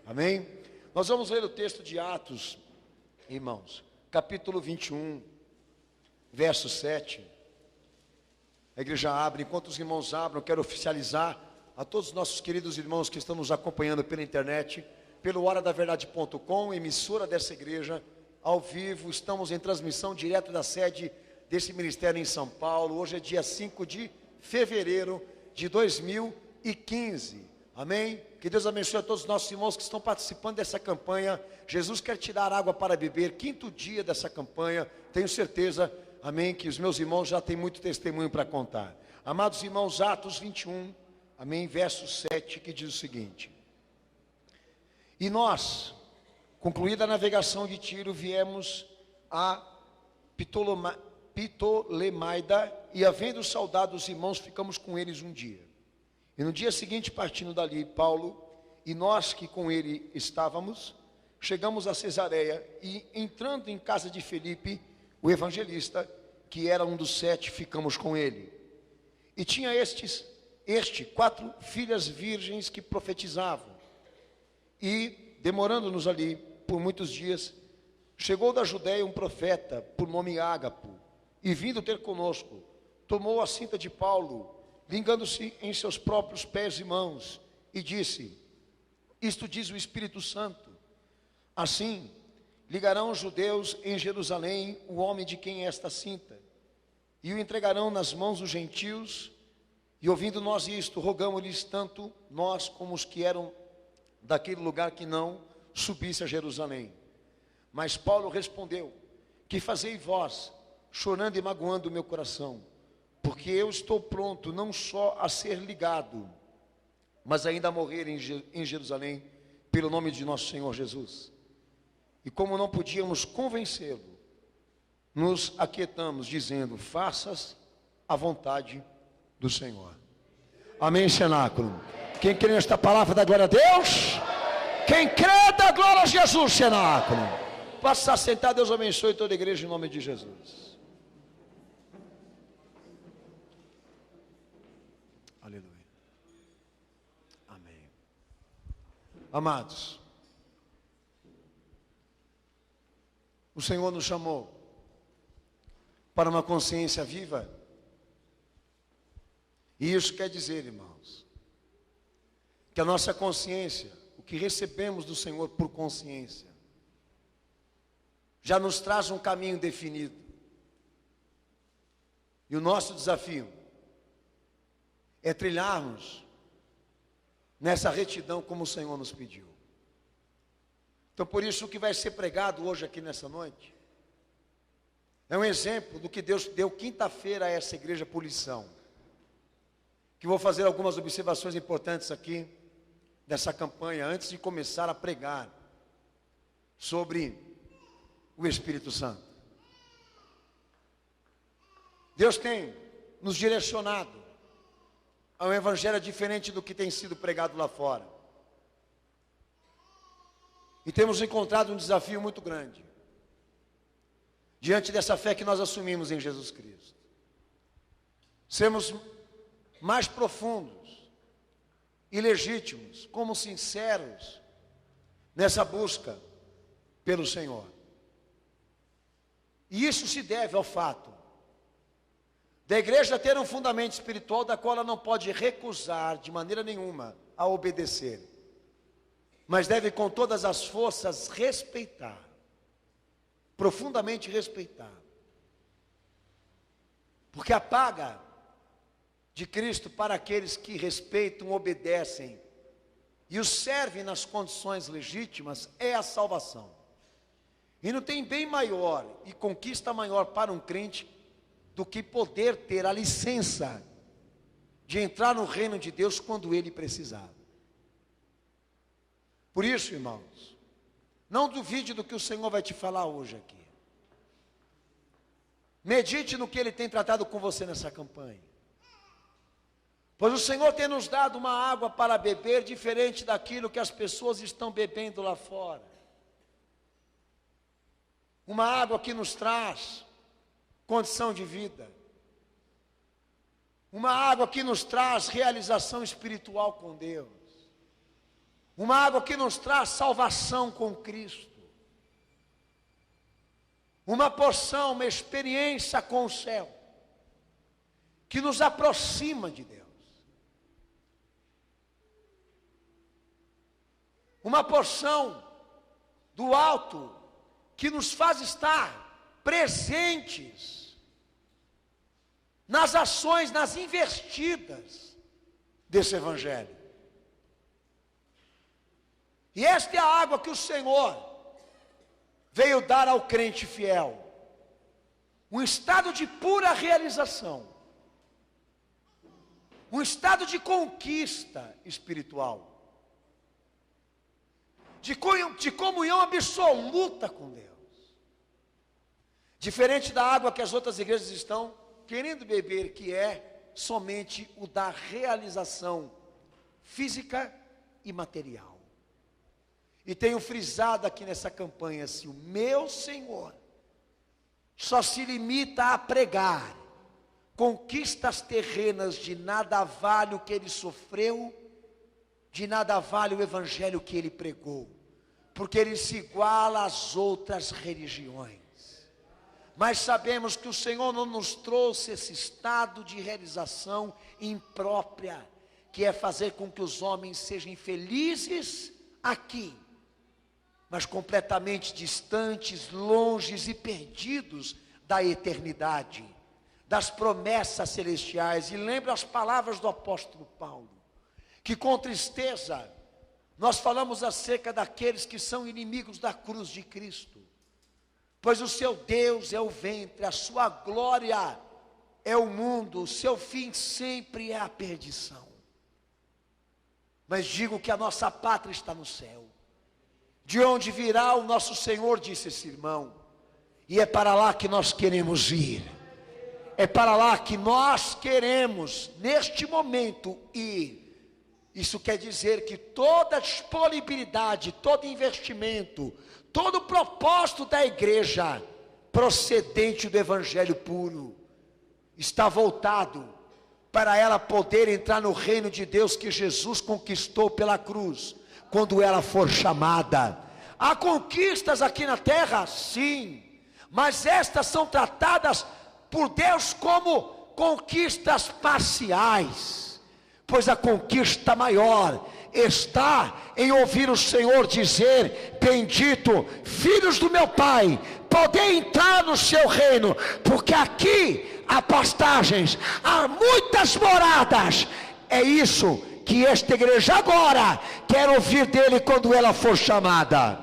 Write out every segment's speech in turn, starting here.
Amém? Nós vamos ler o texto de Atos, irmãos, capítulo 21, verso 7. A igreja abre. Enquanto os irmãos abrem, eu quero oficializar a todos os nossos queridos irmãos que estão nos acompanhando pela internet, pelo horadaverdade.com, emissora dessa igreja, ao vivo. Estamos em transmissão direto da sede desse ministério em São Paulo. Hoje é dia 5 de fevereiro de 2015. Amém? Que Deus abençoe a todos os nossos irmãos que estão participando dessa campanha. Jesus quer te dar água para beber. 5º dia dessa campanha. Tenho certeza, amém, que os meus irmãos já têm muito testemunho para contar. Amados irmãos, Atos 21, amém, verso 7, que diz o seguinte: E nós, concluída a navegação de Tiro, viemos a Ptolemaida, e havendo saudado os irmãos, ficamos com eles um dia. E no dia seguinte, partindo dali, Paulo e nós que com ele estávamos, chegamos a Cesareia, e entrando em casa de Felipe, o evangelista, que era um dos 7, ficamos com ele. E tinha este 4 filhas virgens que profetizavam. E, demorando-nos ali por muitos dias, chegou da Judeia um profeta, por nome Ágapo, e vindo ter conosco, tomou a cinta de Paulo, ligando-se em seus próprios pés e mãos, e disse: Isto diz o Espírito Santo: Assim ligarão os judeus em Jerusalém o homem de quem é esta cinta, e o entregarão nas mãos dos gentios. E ouvindo nós isto, rogamos-lhes, tanto nós como os que eram daquele lugar, que não subisse a Jerusalém. Mas Paulo respondeu: Que fazei vós, chorando e magoando o meu coração? Porque eu estou pronto não só a ser ligado, mas ainda a morrer em Jerusalém, pelo nome de nosso Senhor Jesus. E como não podíamos convencê-lo, nos aquietamos, dizendo: Faças a vontade do Senhor. Amém, cenáculo. Quem crê nesta palavra, dá glória a Deus. Quem crê, dá glória a Jesus, cenáculo. Pode estar sentado. Deus abençoe toda a igreja em nome de Jesus. Aleluia. Amém. Amados, o Senhor nos chamou para uma consciência viva. E isso quer dizer, irmãos, que a nossa consciência, o que recebemos do Senhor por consciência, já nos traz um caminho definido. E o nosso desafio é trilharmos nessa retidão como o Senhor nos pediu. Então, por isso, o que vai ser pregado hoje aqui nessa noite é um exemplo do que Deus deu quinta-feira a essa igreja por lição. Que vou fazer algumas observações importantes aqui dessa campanha, antes de começar a pregar sobre o Espírito Santo. Deus tem nos direcionado a um evangelho diferente do que tem sido pregado lá fora. E temos encontrado um desafio muito grande diante dessa fé que nós assumimos em Jesus Cristo. Sermos mais profundos e legítimos, como sinceros nessa busca pelo Senhor. E isso se deve ao fato da igreja ter um fundamento espiritual da qual ela não pode recusar de maneira nenhuma a obedecer, mas deve com todas as forças respeitar, profundamente respeitar, porque a paga de Cristo para aqueles que respeitam, obedecem e o servem nas condições legítimas é a salvação. E não tem bem maior e conquista maior para um crente do que poder ter a licença de entrar no reino de Deus quando ele precisar. Por isso, irmãos, não duvide do que o Senhor vai te falar hoje aqui. Medite no que Ele tem tratado com você nessa campanha. Pois o Senhor tem nos dado uma água para beber diferente daquilo que as pessoas estão bebendo lá fora. Uma água que nos traz condição de vida. Uma água que nos traz realização espiritual com Deus. Uma água que nos traz salvação com Cristo. Uma porção, uma experiência com o céu, que nos aproxima de Deus. Uma porção do alto, que nos faz estar presentes nas ações, nas investidas desse evangelho. E esta é a água que o Senhor veio dar ao crente fiel. Um estado de pura realização. Um estado de conquista espiritual. De comunhão absoluta com Deus. Diferente da água que as outras igrejas estão querendo beber, que é somente o da realização física e material. E tenho frisado aqui nessa campanha, se o meu Senhor só se limita a pregar conquistas terrenas, de nada vale o que ele sofreu, de nada vale o evangelho que ele pregou, porque ele se iguala às outras religiões. Mas sabemos que o Senhor não nos trouxe esse estado de realização imprópria, que é fazer com que os homens sejam felizes aqui, mas completamente distantes, longes e perdidos da eternidade, das promessas celestiais. E lembra as palavras do apóstolo Paulo, que com tristeza nós falamos acerca daqueles que são inimigos da cruz de Cristo, pois o seu Deus é o ventre, a sua glória é o mundo, o seu fim sempre é a perdição. Mas digo que a nossa pátria está no céu, de onde virá o nosso Senhor, disse esse irmão, e é para lá que nós queremos ir, é para lá que nós queremos neste momento ir. Isso quer dizer que toda disponibilidade, todo investimento, todo propósito da igreja, procedente do evangelho puro, está voltado para ela poder entrar no reino de Deus que Jesus conquistou pela cruz, quando ela for chamada. Há conquistas aqui na terra? Sim, mas estas são tratadas por Deus como conquistas parciais, pois a conquista maior está em ouvir o Senhor dizer: bendito, filhos do meu Pai, poder entrar no seu reino, porque aqui há pastagens, há muitas moradas. É isso que esta igreja agora quer ouvir dele quando ela for chamada.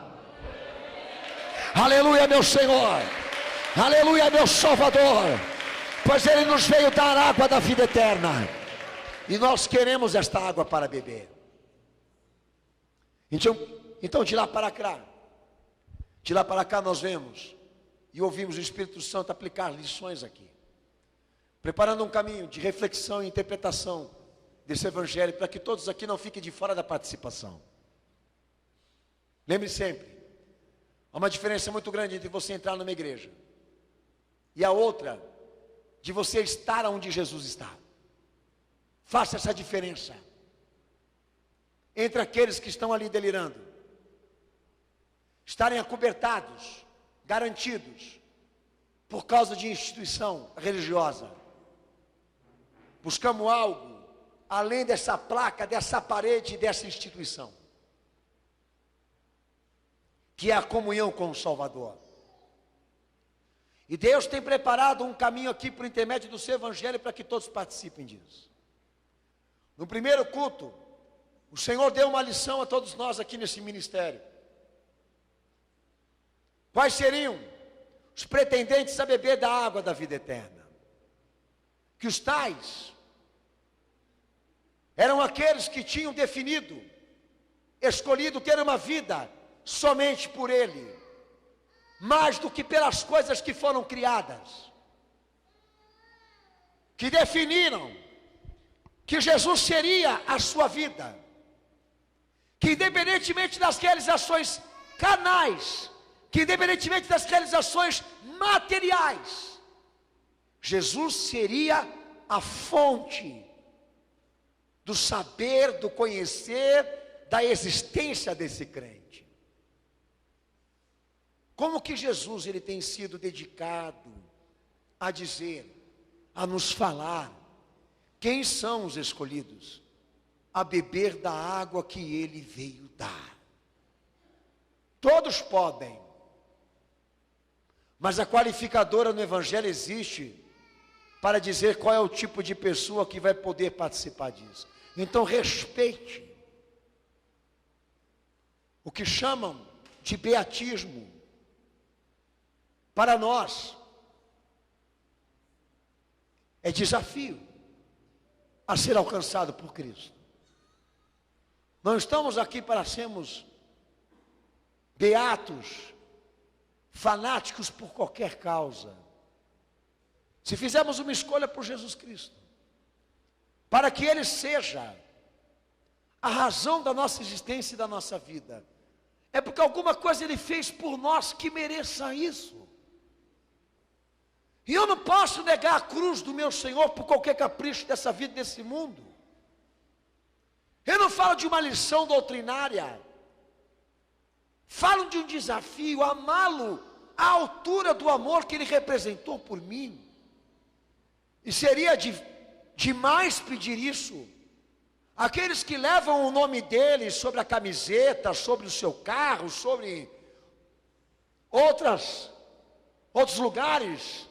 Aleluia, meu Senhor, aleluia, meu Salvador, pois ele nos veio dar água da vida eterna, e nós queremos esta água para beber. Então de lá para cá nós vemos e ouvimos o Espírito Santo aplicar lições aqui, preparando um caminho de reflexão e interpretação desse evangelho, para que todos aqui não fiquem de fora da participação. Lembre sempre, há uma diferença muito grande entre você entrar numa igreja e a outra de você estar onde Jesus está. Faça essa diferença entre aqueles que estão ali delirando, estarem acobertados, garantidos, por causa de instituição religiosa. Buscamos algo além dessa placa, dessa parede, dessa instituição, que é a comunhão com o Salvador. E Deus tem preparado um caminho aqui por intermédio do seu evangelho para que todos participem disso. No primeiro culto, o Senhor deu uma lição a todos nós aqui nesse ministério. Quais seriam os pretendentes a beber da água da vida eterna? Que os tais eram aqueles que tinham definido, escolhido ter uma vida somente por Ele, mais do que pelas coisas que foram criadas, que definiram que Jesus seria a sua vida, que independentemente das realizações carnais, que independentemente das realizações materiais, Jesus seria a fonte do saber, do conhecer, da existência desse crente. Como que Jesus ele tem sido dedicado a dizer, a nos falar, quem são os escolhidos? A beber da água que ele veio dar. Todos podem, mas a qualificadora no Evangelho existe para dizer qual é o tipo de pessoa que vai poder participar disso. Então respeite o que chamam de beatismo. Para nós é desafio a ser alcançado por Cristo. Não estamos aqui para sermos beatos, fanáticos por qualquer causa. Se fizermos uma escolha por Jesus Cristo, para que Ele seja a razão da nossa existência e da nossa vida, é porque alguma coisa Ele fez por nós que mereça isso. E eu não posso negar a cruz do meu Senhor por qualquer capricho dessa vida, desse mundo. Eu não falo de uma lição doutrinária. Falo de um desafio, amá-lo à altura do amor que Ele representou por mim. E seria demais pedir isso. Aqueles que levam o nome dele sobre a camiseta, sobre o seu carro, sobre outros lugares.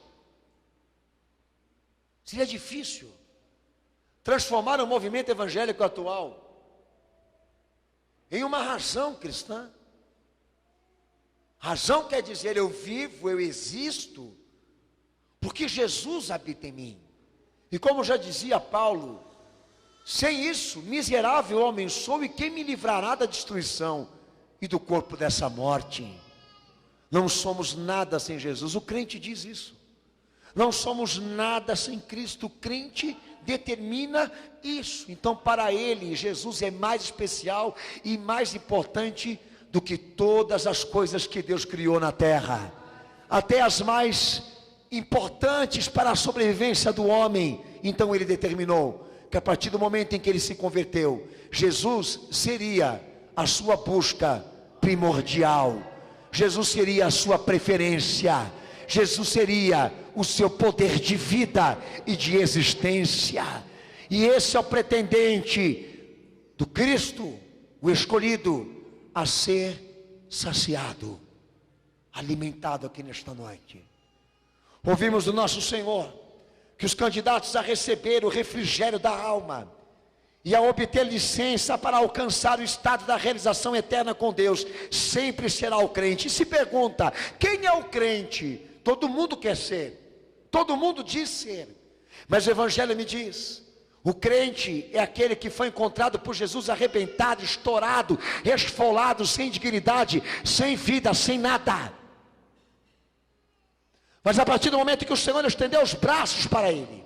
Seria difícil transformar o movimento evangélico atual em uma razão cristã. Razão quer dizer eu vivo, eu existo, porque Jesus habita em mim. E como já dizia Paulo, sem isso, miserável homem sou, e quem me livrará da destruição e do corpo dessa morte? Não somos nada sem Jesus, o crente diz isso. Não somos nada sem Cristo, o crente determina isso. Então para ele, Jesus é mais especial e mais importante do que todas as coisas que Deus criou na terra. Até as mais importantes para a sobrevivência do homem. Então ele determinou que a partir do momento em que ele se converteu, Jesus seria a sua busca primordial. Jesus seria a sua preferência. Jesus seria o seu poder de vida e de existência. E esse é o pretendente do Cristo, o escolhido, a ser saciado, alimentado aqui nesta noite. Ouvimos do nosso Senhor que os candidatos a receber o refrigério da alma e a obter licença para alcançar o estado da realização eterna com Deus, sempre será o crente. E se pergunta, quem é o crente? Todo mundo quer ser, todo mundo diz ser, mas o Evangelho me diz, o crente é aquele que foi encontrado por Jesus arrebentado, estourado, esfolado, sem dignidade, sem vida, sem nada. Mas a partir do momento que o Senhor estendeu os braços para ele,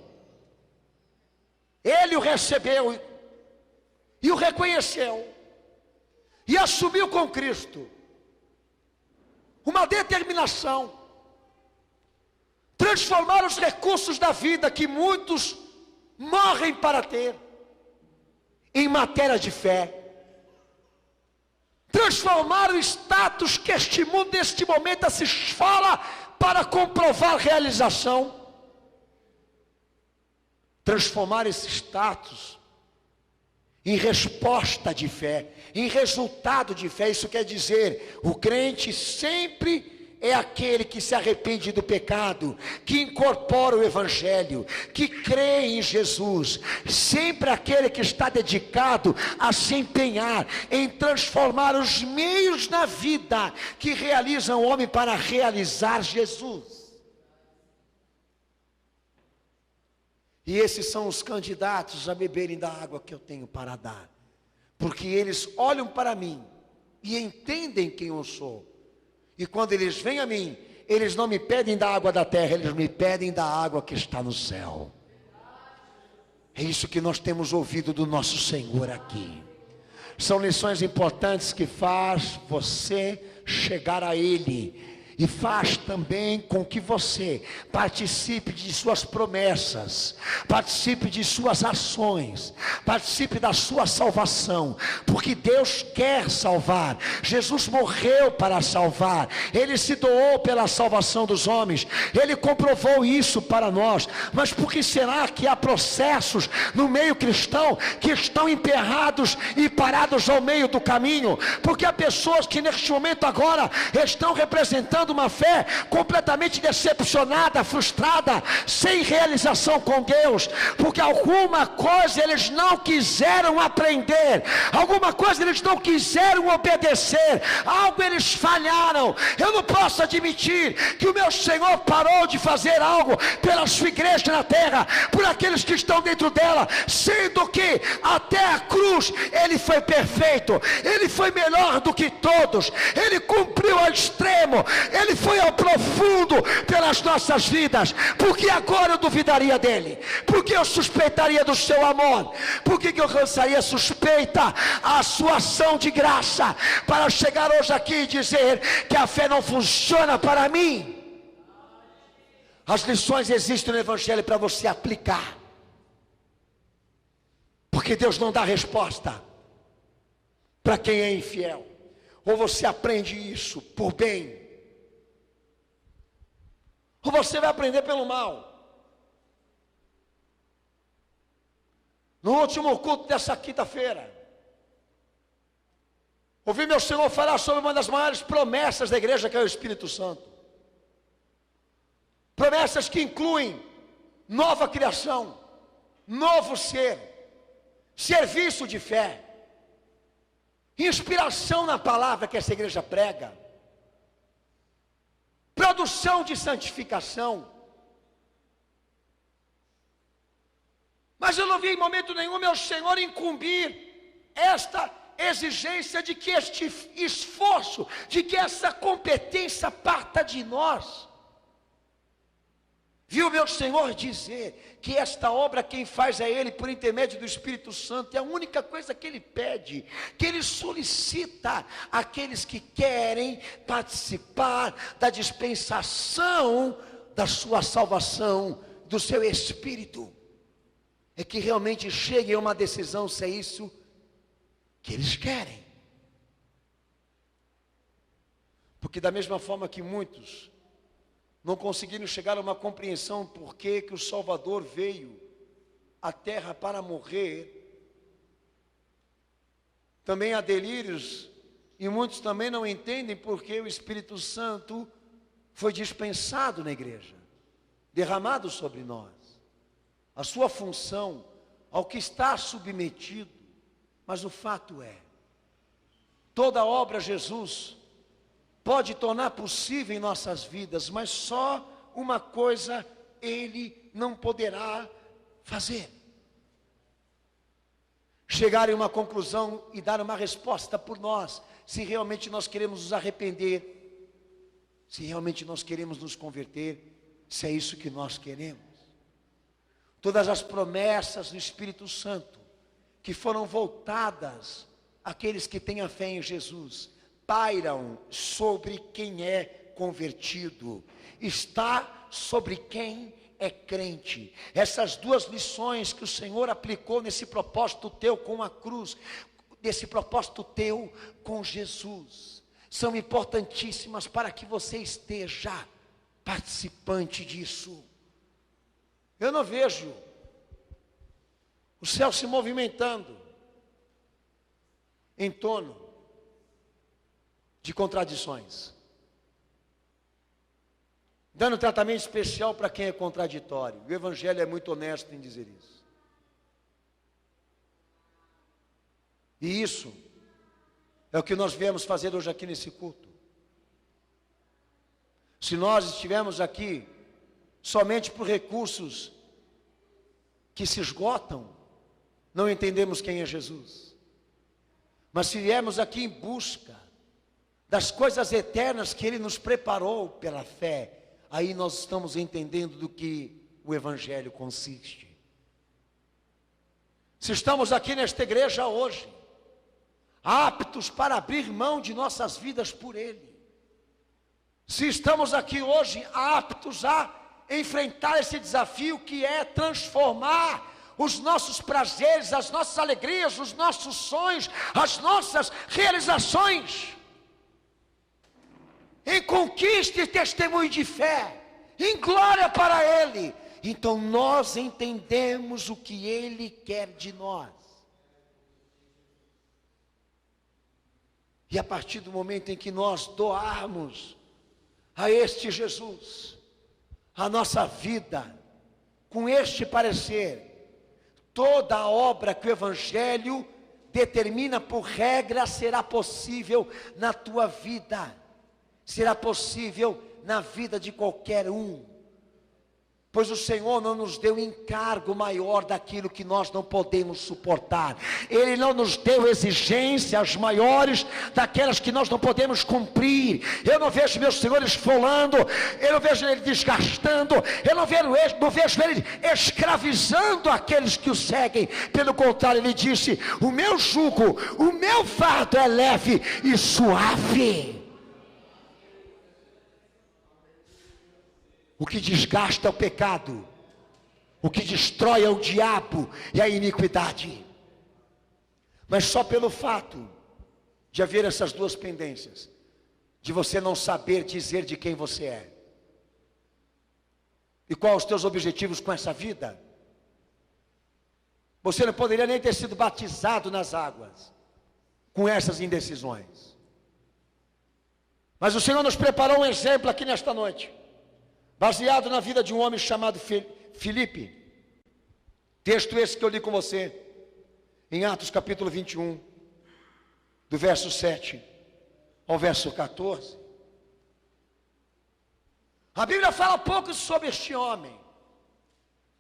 ele o recebeu e o reconheceu e assumiu com Cristo uma determinação, transformar os recursos da vida que muitos morrem para ter em matéria de fé, transformar o status que este mundo neste momento se esfola para comprovar realização, transformar esse status em resposta de fé, em resultado de fé. Isso quer dizer, o crente sempre é aquele que se arrepende do pecado, que incorpora o Evangelho, que crê em Jesus, sempre aquele que está dedicado a se empenhar em transformar os meios na vida que realizam o homem para realizar Jesus. E esses são os candidatos a beberem da água que eu tenho para dar, porque eles olham para mim e entendem quem eu sou. E quando eles vêm a mim, eles não me pedem da água da terra, eles me pedem da água que está no céu. É isso que nós temos ouvido do nosso Senhor aqui. São lições importantes que faz você chegar a Ele e faz também com que você participe de suas promessas, participe de suas ações, participe da sua salvação, porque Deus quer salvar. Jesus morreu para salvar, Ele se doou pela salvação dos homens, Ele comprovou isso para nós. Mas por que será que há processos no meio cristão que estão emperrados e parados ao meio do caminho? Porque há pessoas que neste momento agora estão representando uma fé completamente decepcionada, frustrada, sem realização com Deus, porque alguma coisa eles não quiseram aprender, alguma coisa eles não quiseram obedecer, algo eles falharam. Eu não posso admitir que o meu Senhor parou de fazer algo pela sua igreja na terra, por aqueles que estão dentro dela, sendo que até a cruz Ele foi perfeito, Ele foi melhor do que todos, Ele cumpriu ao extremo, Ele foi ao profundo pelas nossas vidas. Por que agora eu duvidaria dele? Por que eu suspeitaria do seu amor? Por que eu lançaria suspeita à sua ação de graça, para chegar hoje aqui e dizer que a fé não funciona para mim? As lições existem no Evangelho para você aplicar, porque Deus não dá resposta para quem é infiel. Ou você aprende isso por bem, ou você vai aprender pelo mal. No último culto dessa quinta-feira, ouvi meu Senhor falar sobre uma das maiores promessas da igreja, que é o Espírito Santo. Promessas que incluem nova criação, novo ser, serviço de fé, inspiração na palavra que essa igreja prega, produção de santificação. Mas eu não vi em momento nenhum meu Senhor incumbir esta exigência de que este esforço, de que essa competência parta de nós. Viu meu Senhor dizer que esta obra quem faz é Ele por intermédio do Espírito Santo. É a única coisa que Ele pede, que Ele solicita àqueles que querem participar da dispensação da sua salvação, do seu Espírito, é que realmente cheguem a uma decisão se é isso que eles querem. Porque da mesma forma que muitos não conseguiram chegar a uma compreensão por que o Salvador veio à terra para morrer, também há delírios, e muitos também não entendem por que o Espírito Santo foi dispensado na igreja, derramado sobre nós, a sua função, ao que está submetido. Mas o fato é, toda obra Jesus pode tornar possível em nossas vidas, mas só uma coisa Ele não poderá fazer: chegar em uma conclusão e dar uma resposta por nós, se realmente nós queremos nos arrepender, se realmente nós queremos nos converter, se é isso que nós queremos. Todas as promessas do Espírito Santo que foram voltadas àqueles que têm a fé em Jesus, pairam sobre quem é convertido, está sobre quem é crente. Essas duas lições que o Senhor aplicou nesse propósito teu com a cruz, desse propósito teu com Jesus, são importantíssimas para que você esteja participante disso. Eu não vejo o céu se movimentando em torno de contradições, dando tratamento especial para quem é contraditório. O Evangelho é muito honesto em dizer isso. E isso é o que nós viemos fazer hoje aqui nesse culto. Se nós estivermos aqui somente por recursos que se esgotam, não entendemos quem é Jesus. Mas se viemos aqui em busca das coisas eternas que Ele nos preparou pela fé, aí nós estamos entendendo do que o Evangelho consiste. Se estamos aqui nesta igreja hoje, aptos para abrir mão de nossas vidas por Ele, se estamos aqui hoje aptos a enfrentar esse desafio que é transformar os nossos prazeres, as nossas alegrias, os nossos sonhos, as nossas realizações em conquista e testemunho de fé, em glória para Ele. Então nós entendemos o que Ele quer de nós. E a partir do momento em que nós doarmos a este Jesus a nossa vida, com este parecer, toda a obra que o Evangelho determina por regra será possível na tua vida, será possível na vida de qualquer um, pois o Senhor não nos deu encargo maior daquilo que nós não podemos suportar. Ele não nos deu exigências maiores daquelas que nós não podemos cumprir. Eu não vejo meus senhores esfolando, eu não vejo ele desgastando, eu não vejo ele escravizando aqueles que o seguem. Pelo contrário, ele disse: o meu jugo, o meu fardo é leve e suave. O que desgasta é o pecado, o que destrói é o diabo e a iniquidade. Mas só pelo fato de haver essas duas pendências, de você não saber dizer de quem você é, e quais os teus objetivos com essa vida, você não poderia nem ter sido batizado nas águas, com essas indecisões. Mas o Senhor nos preparou um exemplo aqui nesta noite, baseado na vida de um homem chamado Filipe. Texto esse que eu li com você, em Atos capítulo 21, do verso 7 ao verso 14. A Bíblia fala pouco sobre este homem,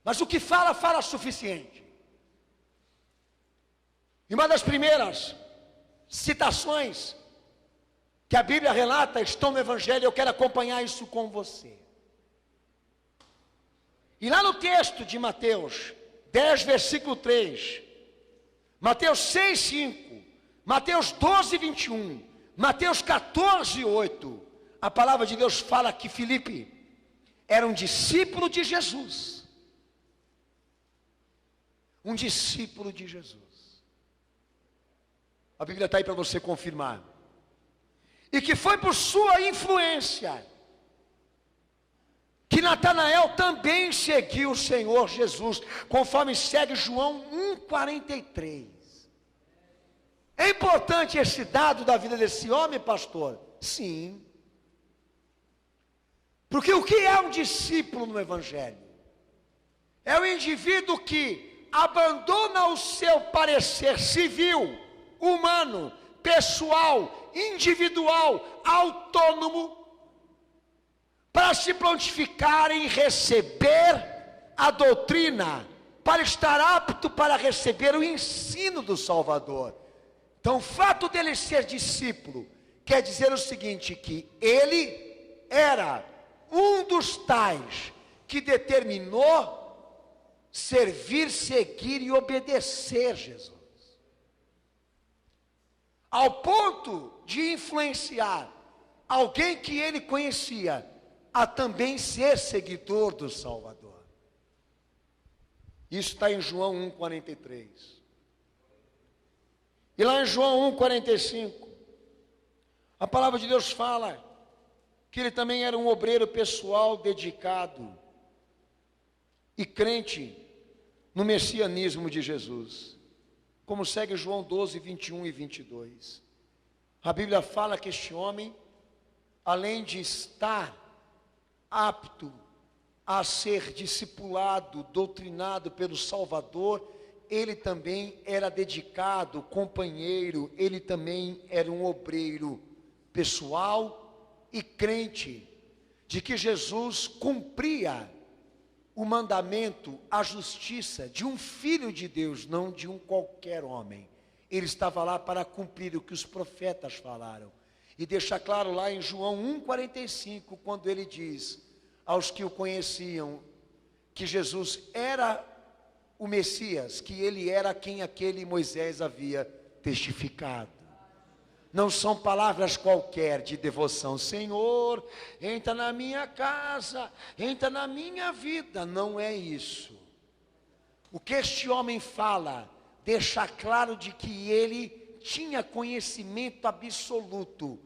mas o que fala suficiente. E uma das primeiras citações que a Bíblia relata estão no Evangelho. Eu quero acompanhar isso com você. E lá no texto de Mateus 10, versículo 3, Mateus 6, 5, Mateus 12, 21, Mateus 14, 8, a palavra de Deus fala que Filipe era um discípulo de Jesus. Um discípulo de Jesus. A Bíblia está aí para você confirmar. E que foi por sua influência que Natanael também seguiu o Senhor Jesus, conforme segue João 1,43. É importante esse dado da vida desse homem, pastor? Sim. Porque o que é um discípulo no Evangelho? É o indivíduo que abandona o seu parecer civil, humano, pessoal, individual, autônomo, para se prontificar em receber a doutrina, para estar apto para receber o ensino do Salvador. Então o fato dele ser discípulo, quer dizer o seguinte, que ele era um dos tais que determinou servir, seguir e obedecer Jesus. Ao ponto de influenciar alguém que ele conhecia a também ser seguidor do Salvador. Isso está em João 1,43. E lá em João 1,45, a palavra de Deus fala que ele também era um obreiro pessoal dedicado e crente no messianismo de Jesus. Como segue João 12, 21 e 22. A Bíblia fala que este homem, além de estar apto a ser discipulado, doutrinado pelo Salvador, ele também era dedicado, companheiro, ele também era um obreiro pessoal e crente, de que Jesus cumpria o mandamento, a justiça de um filho de Deus, não de um qualquer homem. Ele estava lá para cumprir o que os profetas falaram. E deixa claro lá em João 1,45, quando ele diz aos que o conheciam, que Jesus era o Messias, que ele era quem aquele Moisés havia testificado. não são palavras qualquer de devoção. Senhor, entra na minha casa, entra na minha vida. Não é isso. O que este homem fala, deixa claro de que ele tinha conhecimento absoluto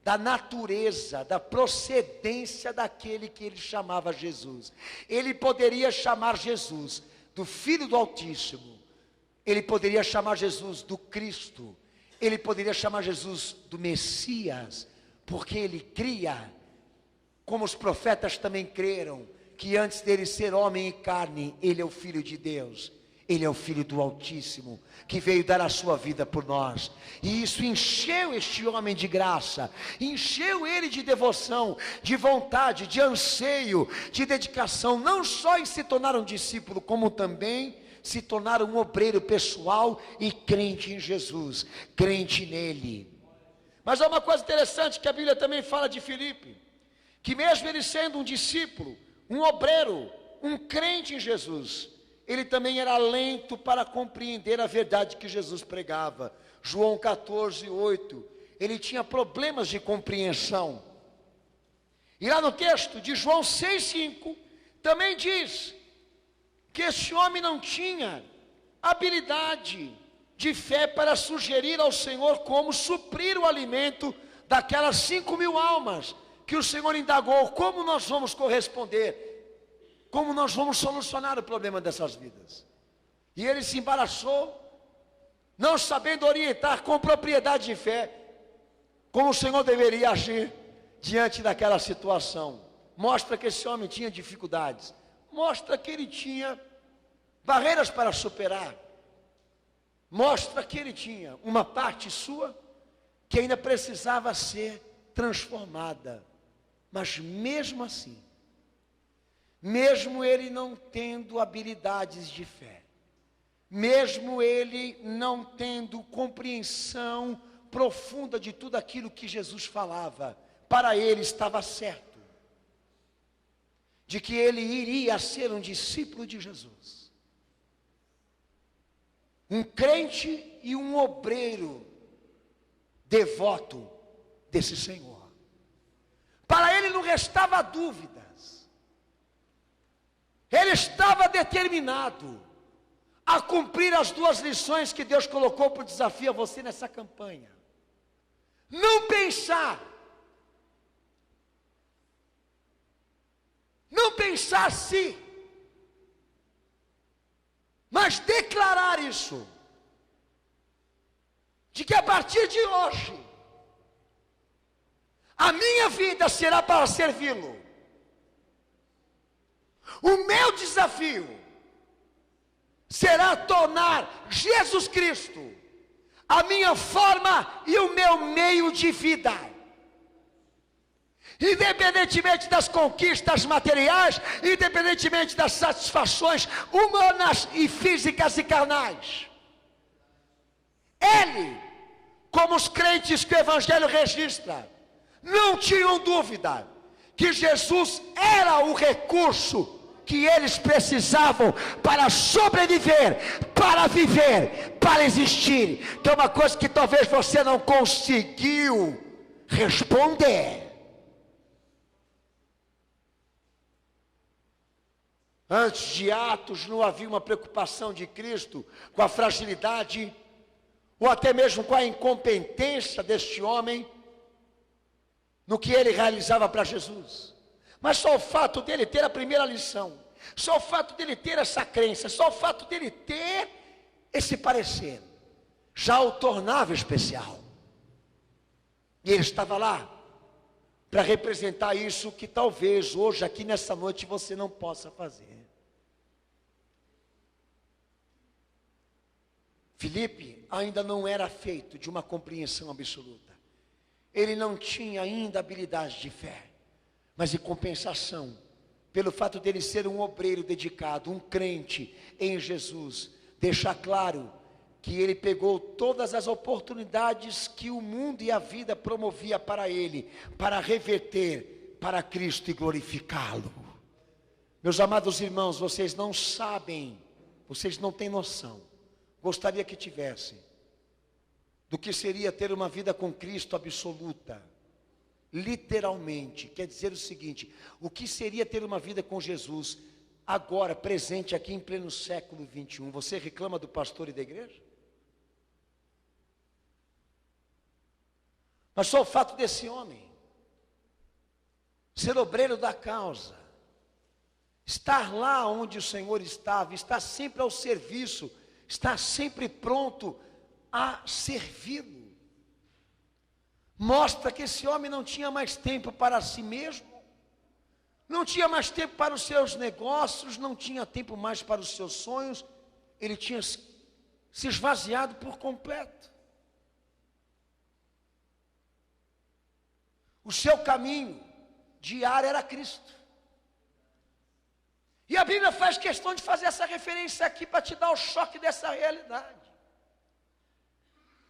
da natureza, da procedência daquele que ele chamava Jesus. Ele poderia chamar Jesus do Filho do Altíssimo, ele poderia chamar Jesus do Cristo, ele poderia chamar Jesus do Messias, porque ele cria, como os profetas também creram, que antes dele ser homem e carne, ele é o Filho de Deus. Ele é o Filho do Altíssimo, que veio dar a sua vida por nós. E isso encheu este homem de graça, encheu ele de devoção, de vontade, de anseio, de dedicação, não só em se tornar um discípulo, como também se tornar um obreiro pessoal e crente em Jesus, crente nele. Mas há uma coisa interessante que a Bíblia também fala de Filipe, que mesmo ele sendo um discípulo, um obreiro, um crente em Jesus, ele também era lento para compreender a verdade que Jesus pregava. João 14:8, ele tinha problemas de compreensão. E lá no texto de João 6:5, também diz que esse homem não tinha habilidade de fé para sugerir ao Senhor como suprir o alimento daquelas 5.000 almas, que o Senhor indagou, como nós vamos corresponder? Como nós vamos solucionar o problema dessas vidas? E ele se embaraçou, não sabendo orientar com propriedade de fé, como o Senhor deveria agir diante daquela situação. Mostra que esse homem tinha dificuldades, mostra que ele tinha barreiras para superar, mostra que ele tinha uma parte sua que ainda precisava ser transformada. Mas mesmo assim, mesmo ele não tendo habilidades de fé, mesmo ele não tendo compreensão profunda de tudo aquilo que Jesus falava, para ele estava certo de que ele iria ser um discípulo de Jesus, um crente e um obreiro devoto desse Senhor. Para ele não restava dúvidas. Ele estava determinado a cumprir as 2 lições que Deus colocou por desafio a você nessa campanha. Não pensar se, mas declarar isso, de que a partir de hoje, a minha vida será para servi-lo. O meu desafio será tornar Jesus Cristo a minha forma e o meu meio de vida. Independentemente das conquistas materiais, independentemente das satisfações humanas e físicas e carnais. Ele, como os crentes que o Evangelho registra, não tinham dúvida que Jesus era o recurso que eles precisavam para sobreviver, para viver, para existir. Tem uma coisa que talvez você não conseguiu responder. Antes de Atos não havia uma preocupação de Cristo com a fragilidade, ou até mesmo com a incompetência deste homem, no que ele realizava para Jesus. Mas só o fato dele ter a primeira lição, só o fato dele ter essa crença, só o fato dele ter esse parecer, já o tornava especial. E ele estava lá para representar isso que talvez hoje, aqui nessa noite, você não possa fazer. Filipe ainda não era feito de uma compreensão absoluta. Ele não tinha ainda habilidade de fé. Mas em compensação, pelo fato dele ser um obreiro dedicado, um crente em Jesus, deixar claro que ele pegou todas as oportunidades que o mundo e a vida promovia para ele, para reverter para Cristo e glorificá-lo. Meus amados irmãos, vocês não sabem, vocês não têm noção, gostaria que tivessem, do que seria ter uma vida com Cristo absoluta. Literalmente, quer dizer o seguinte: o que seria ter uma vida com Jesus agora, presente aqui em pleno século 21? Você reclama do pastor e da igreja? Mas só o fato desse homem ser obreiro da causa, estar lá onde o Senhor estava, estar sempre ao serviço, estar sempre pronto a servi-lo, mostra que esse homem não tinha mais tempo para si mesmo, não tinha mais tempo para os seus negócios, não tinha tempo mais para os seus sonhos, ele tinha se esvaziado por completo. O seu caminho diário era Cristo. E a Bíblia faz questão de fazer essa referência aqui para te dar o choque dessa realidade.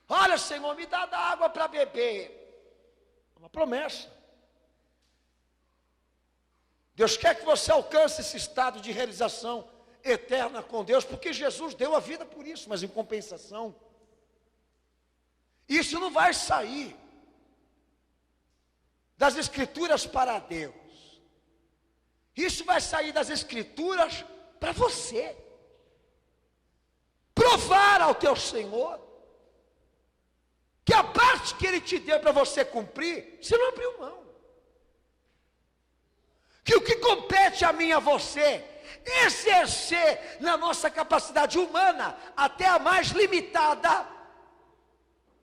Olha, Senhor, me dá da água para beber. É uma promessa. Deus quer que você alcance esse estado de realização eterna com Deus, porque Jesus deu a vida por isso, mas em compensação, isso não vai sair das Escrituras para Deus. Isso vai sair das Escrituras para você. Provar ao teu Senhor que a parte que Ele te deu para você cumprir, você não abriu mão. Que o que compete a mim e a você, exercer na nossa capacidade humana, até a mais limitada,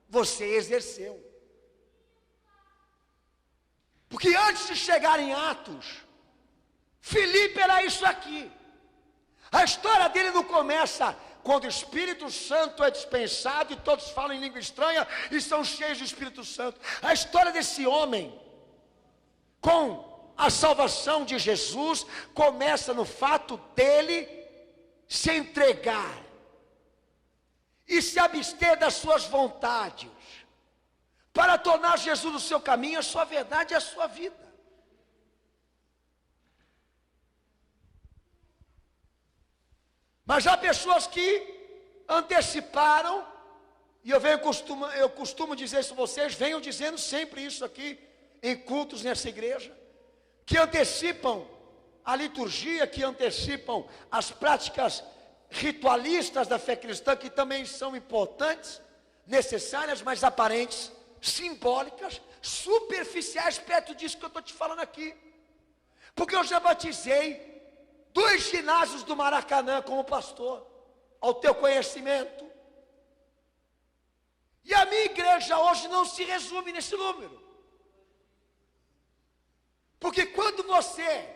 você exerceu. Porque antes de chegar em Atos, Filipe era isso aqui. A história dele não começa quando o Espírito Santo é dispensado e todos falam em língua estranha e são cheios do Espírito Santo. A história desse homem, com a salvação de Jesus, começa no fato dele se entregar e se abster das suas vontades, para tornar Jesus o seu caminho, a sua verdade e a sua vida. Mas há pessoas que anteciparam, e eu costumo dizer isso a vocês, venho dizendo sempre isso aqui, em cultos nessa igreja, que antecipam a liturgia, que antecipam as práticas ritualistas da fé cristã, que também são importantes, necessárias, mas aparentes, simbólicas, superficiais, perto disso que eu estou te falando aqui. Porque eu já batizei 2 ginásios do Maracanã como pastor, ao teu conhecimento. E a minha igreja hoje não se resume nesse número. Porque quando você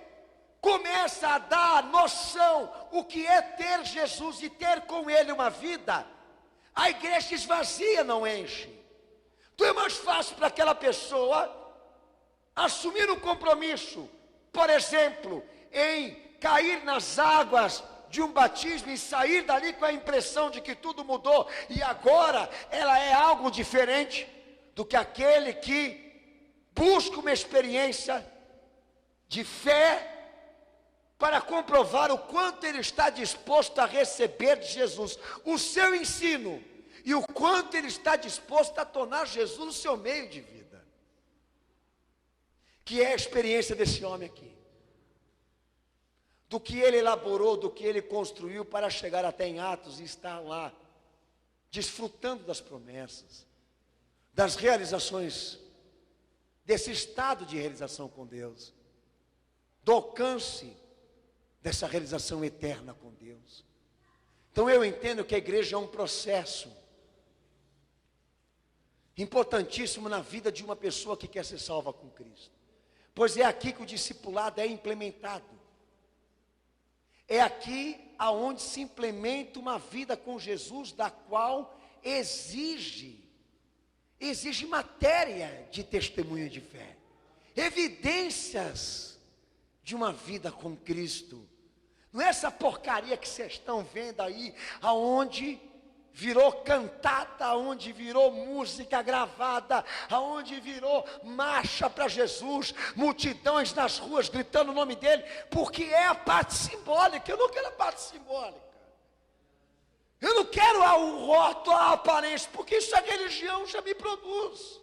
começa a dar noção o que é ter Jesus e ter com Ele uma vida, a igreja esvazia, não enche. Então é mais fácil para aquela pessoa assumir um compromisso, por exemplo, em cair nas águas de um batismo e sair dali com a impressão de que tudo mudou e agora ela é algo diferente, do que aquele que busca uma experiência de fé para comprovar o quanto ele está disposto a receber de Jesus o seu ensino e o quanto ele está disposto a tornar Jesus o seu meio de vida, que é a experiência desse homem aqui, do que ele elaborou, do que ele construiu para chegar até em Atos e estar lá, desfrutando das promessas, das realizações, desse estado de realização com Deus, do alcance dessa realização eterna com Deus. Então eu entendo que a igreja é um processo importantíssimo na vida de uma pessoa que quer ser salva com Cristo, pois é aqui que o discipulado é implementado. É aqui aonde se implementa uma vida com Jesus, da qual exige matéria de testemunho de fé, evidências de uma vida com Cristo. Não é essa porcaria que vocês estão vendo aí, aonde virou cantata, aonde virou música gravada, aonde virou marcha para Jesus, multidões nas ruas gritando o nome dele, porque é a parte simbólica. Eu não quero a parte simbólica. Eu não quero o rótulo, a aparência, porque isso a religião já me produz.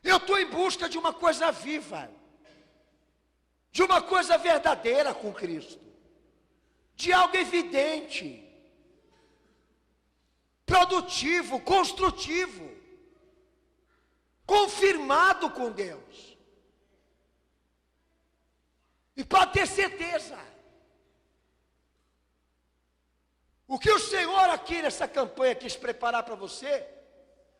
Eu estou em busca de uma coisa viva, de uma coisa verdadeira com Cristo, de algo evidente, produtivo, construtivo, confirmado com Deus. E pode ter certeza, o que o Senhor aqui nessa campanha quis preparar para você,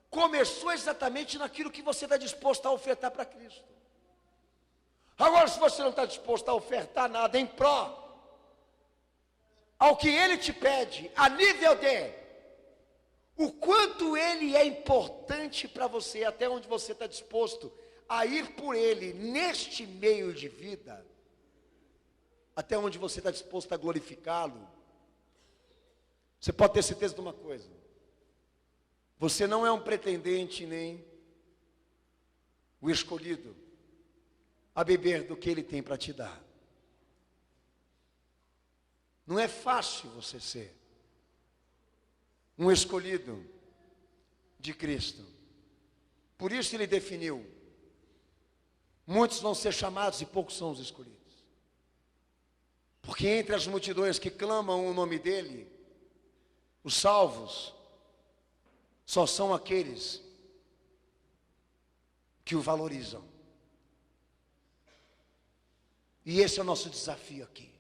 começou exatamente naquilo que você está disposto a ofertar para Cristo. Agora, se você não está disposto a ofertar nada em pró ao que Ele te pede, a nível de o quanto Ele é importante para você, até onde você está disposto a ir por Ele neste meio de vida, até onde você está disposto a glorificá-lo, você pode ter certeza de uma coisa: você não é um pretendente nem o escolhido a beber do que Ele tem para te dar. Não é fácil você ser um escolhido de Cristo. Por isso Ele definiu: muitos vão ser chamados e poucos são os escolhidos. Porque entre as multidões que clamam o nome dEle, os salvos só são aqueles que o valorizam. E esse é o nosso desafio aqui.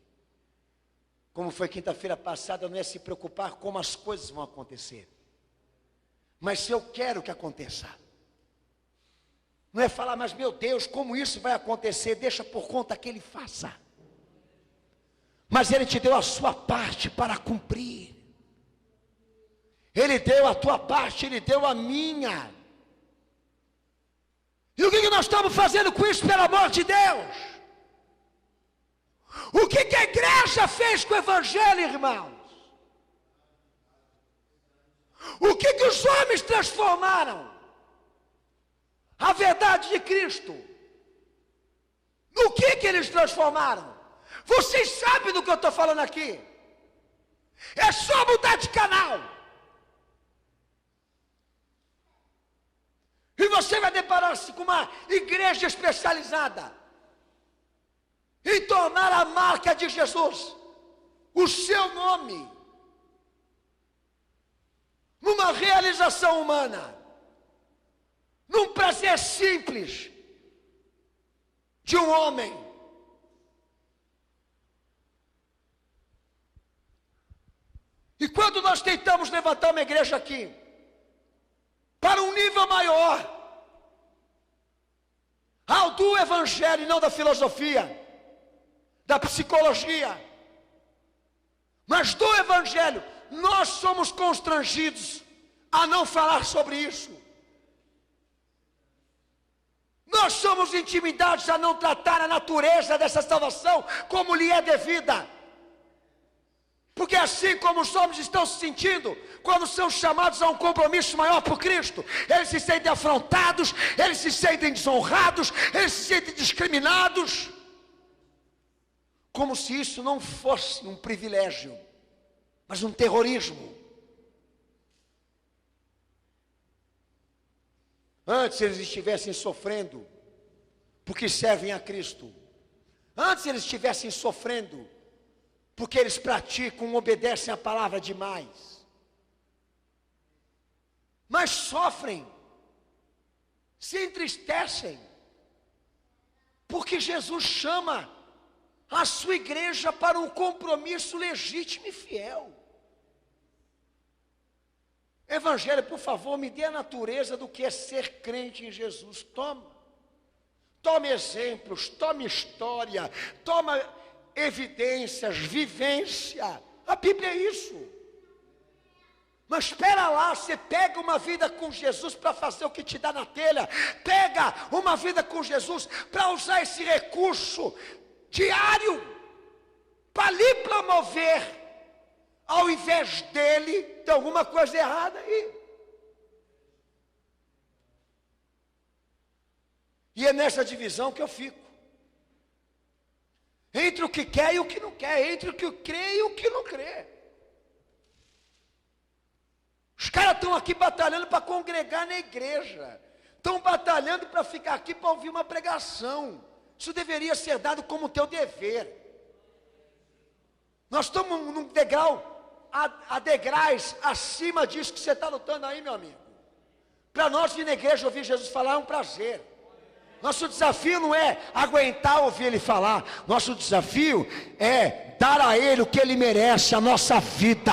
Como foi quinta-feira passada, não é se preocupar como as coisas vão acontecer, mas se eu quero que aconteça. Não é falar, mas meu Deus, como isso vai acontecer? Deixa por conta que Ele faça. Mas Ele te deu a sua parte para cumprir. Ele deu a tua parte, Ele deu a minha. E o que nós estamos fazendo com isso, pelo amor de Deus? O que a igreja fez com o Evangelho, irmãos? O que os homens transformaram a verdade de Cristo? No que eles transformaram? Vocês sabem do que eu estou falando aqui? É só mudar de canal. E você vai deparar-se com uma igreja especializada em tornar a marca de Jesus, o seu nome, numa realização humana, num prazer simples de um homem. E quando nós tentamos levantar uma igreja aqui para um nível maior, ao do Evangelho e não da filosofia, da psicologia, mas do Evangelho, nós somos constrangidos a não falar sobre isso. Nós somos intimidados a não tratar a natureza dessa salvação como lhe é devida. Porque assim como os homens estão se sentindo quando são chamados a um compromisso maior por Cristo, eles se sentem afrontados, eles se sentem desonrados, eles se sentem discriminados, como se isso não fosse um privilégio, mas um terrorismo. Antes eles estivessem sofrendo porque servem a Cristo, antes eles estivessem sofrendo porque eles praticam, obedecem a palavra demais, mas sofrem, se entristecem, porque Jesus chama a sua igreja para um compromisso legítimo e fiel. Evangelho, por favor, me dê a natureza do que é ser crente em Jesus. Tome exemplos, tome história, toma evidências, vivência. A Bíblia é isso. Mas espera lá, você pega uma vida com Jesus para fazer o que te dá na telha. Pega uma vida com Jesus para usar esse recurso diário para lhe promover, ao invés dele ter alguma coisa errada aí. E é nessa divisão que eu fico, entre o que quer e o que não quer, entre o que crê e o que não crê. Os caras estão aqui batalhando para congregar na igreja. Estão batalhando para ficar aqui para ouvir uma pregação. Isso deveria ser dado como teu dever. Nós estamos num degrau, a degraus acima disso que você está lutando aí, meu amigo. Para nós vir na igreja ouvir Jesus falar é um prazer. Nosso desafio não é aguentar ouvir Ele falar. Nosso desafio é dar a Ele o que Ele merece, a nossa vida.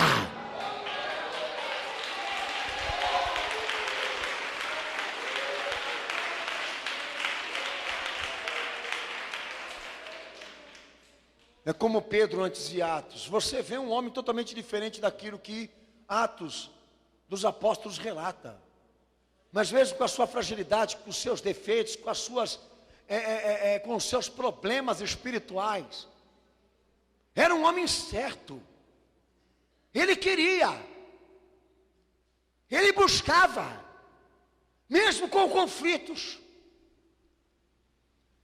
É como Pedro antes de Atos. Você vê um homem totalmente diferente daquilo que Atos dos Apóstolos relata. Mas mesmo com a sua fragilidade, com os seus defeitos, com as suas, com os seus problemas espirituais, era um homem certo. Ele queria, ele buscava, mesmo com conflitos.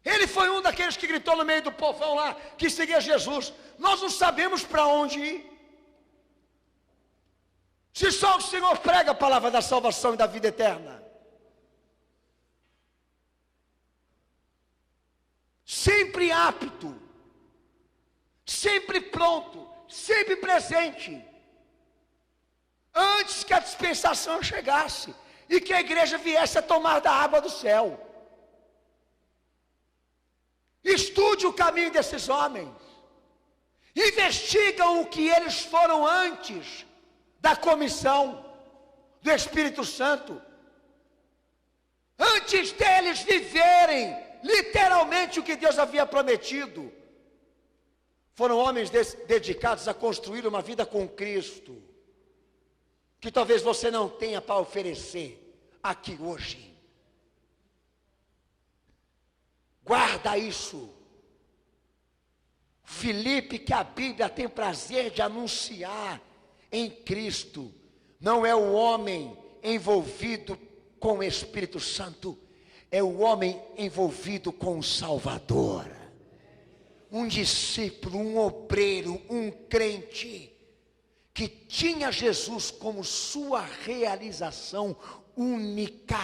Ele foi um daqueles que gritou no meio do povão lá, que seguia Jesus: nós não sabemos para onde ir. Se só o Senhor prega a palavra da salvação e da vida eterna. Sempre apto, sempre pronto, sempre presente. Antes que a dispensação chegasse e que a igreja viesse a tomar da água do céu. Estude o caminho desses homens. Investigam o que eles foram antes da comissão do Espírito Santo. Antes deles viverem literalmente o que Deus havia prometido. Foram homens dedicados a construir uma vida com Cristo, que talvez você não tenha para oferecer aqui hoje. Guarda isso. Filipe, que a Bíblia tem prazer de anunciar em Cristo, não é o homem envolvido com o Espírito Santo, é o homem envolvido com o Salvador. Um discípulo, um obreiro, um crente, que tinha Jesus como sua realização única.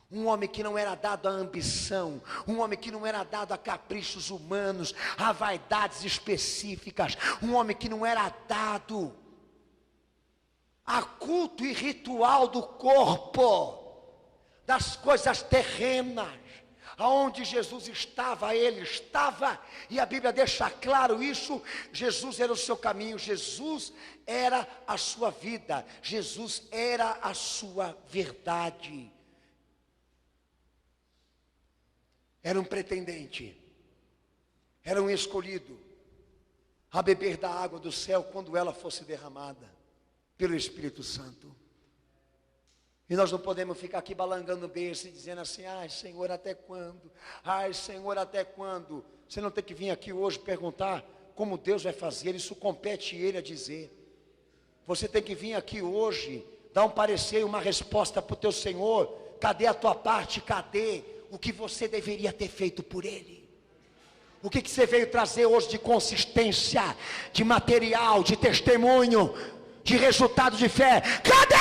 Um homem que não era dado à ambição, um homem que não era dado a caprichos humanos, a vaidades específicas, um homem que não era dado a culto e ritual do corpo, das coisas terrenas. Aonde Jesus estava, ele estava, e a Bíblia deixa claro isso. Jesus era o seu caminho, Jesus era a sua vida, Jesus era a sua verdade. Era um pretendente, era um escolhido a beber da água do céu quando ela fosse derramada pelo Espírito Santo. E nós não podemos ficar aqui balangando o berço e dizendo assim: ai Senhor, até quando? Ai Senhor, até quando? Você não tem que vir aqui hoje perguntar como Deus vai fazer, isso compete Ele a dizer. Você tem que vir aqui hoje, dar um parecer, uma resposta para o teu Senhor. Cadê a tua parte? Cadê o que você deveria ter feito por Ele? O que você veio trazer hoje de consistência, de material, de testemunho, de resultado de fé? Cadê?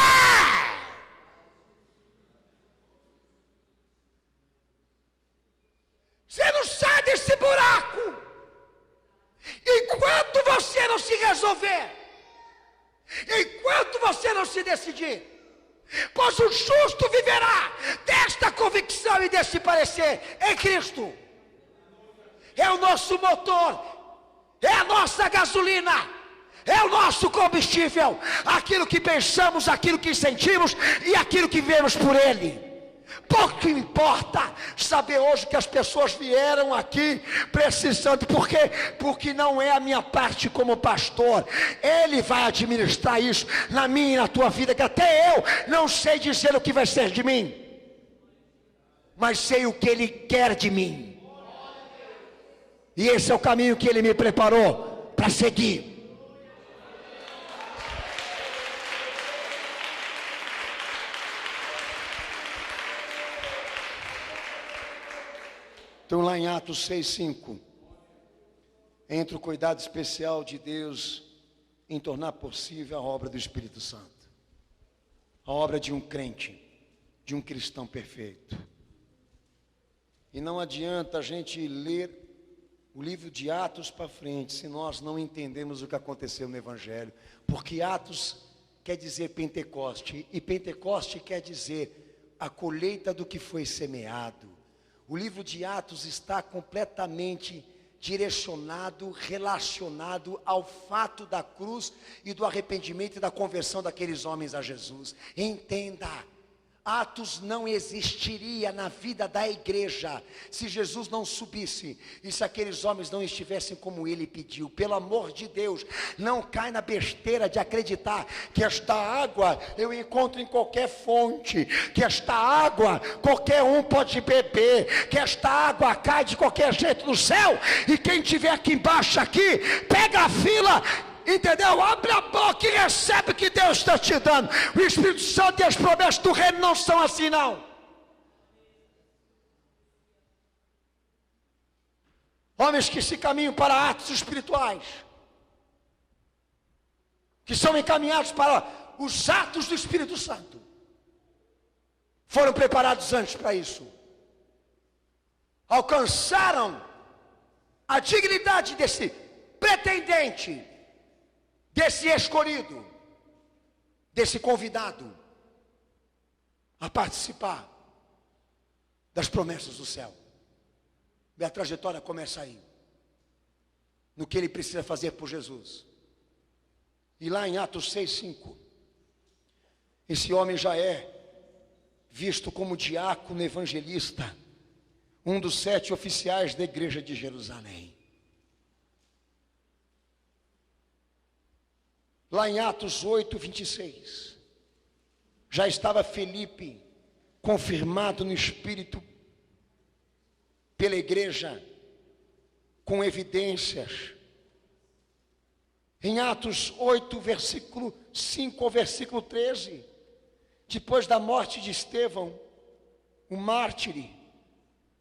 Você não sai desse buraco enquanto você não se resolver, enquanto você não se decidir. Pois o justo viverá desta convicção e desse parecer em Cristo. É o nosso motor, é a nossa gasolina, é o nosso combustível, aquilo que pensamos, aquilo que sentimos e aquilo que vemos por Ele. Pouco importa saber hoje que as pessoas vieram aqui precisando, porque não é a minha parte como pastor. Ele vai administrar isso na minha e na tua vida, que até eu não sei dizer o que vai ser de mim, mas sei o que Ele quer de mim, e esse é o caminho que Ele me preparou para seguir. Então lá em Atos 6:5, entra o cuidado especial de Deus em tornar possível a obra do Espírito Santo. a obra de um crente, de um cristão perfeito. E não adianta a gente ler o livro de Atos para frente se nós não entendemos o que aconteceu no Evangelho. Porque Atos quer dizer Pentecoste, e Pentecoste quer dizer a colheita do que foi semeado. O livro de Atos está completamente direcionado, relacionado ao fato da cruz e do arrependimento e da conversão daqueles homens a Jesus. Entenda, Atos não existiria na vida da igreja se Jesus não subisse e se aqueles homens não estivessem como ele pediu. Pelo amor de Deus, não cai na besteira de acreditar que esta água eu encontro em qualquer fonte, que esta água qualquer um pode beber, que esta água cai de qualquer jeito do céu e quem tiver aqui embaixo aqui, pega a fila. Entendeu? Abre a boca e recebe o que Deus está te dando. O Espírito Santo e as promessas do reino não são assim não. Homens que se caminham para atos espirituais, que são encaminhados para os atos do Espírito Santo, foram preparados antes para isso. Alcançaram a dignidade desse pretendente, desse escolhido, desse convidado a participar das promessas do céu. Minha trajetória começa aí, no que ele precisa fazer por Jesus. E lá em Atos 6:5, esse homem já é visto como diácono evangelista, um dos 7 oficiais da igreja de Jerusalém. Lá em Atos 8:26, já estava Felipe confirmado no Espírito pela igreja, com evidências. Em Atos 8, versículo 5 ao versículo 13, depois da morte de Estevão, o mártir,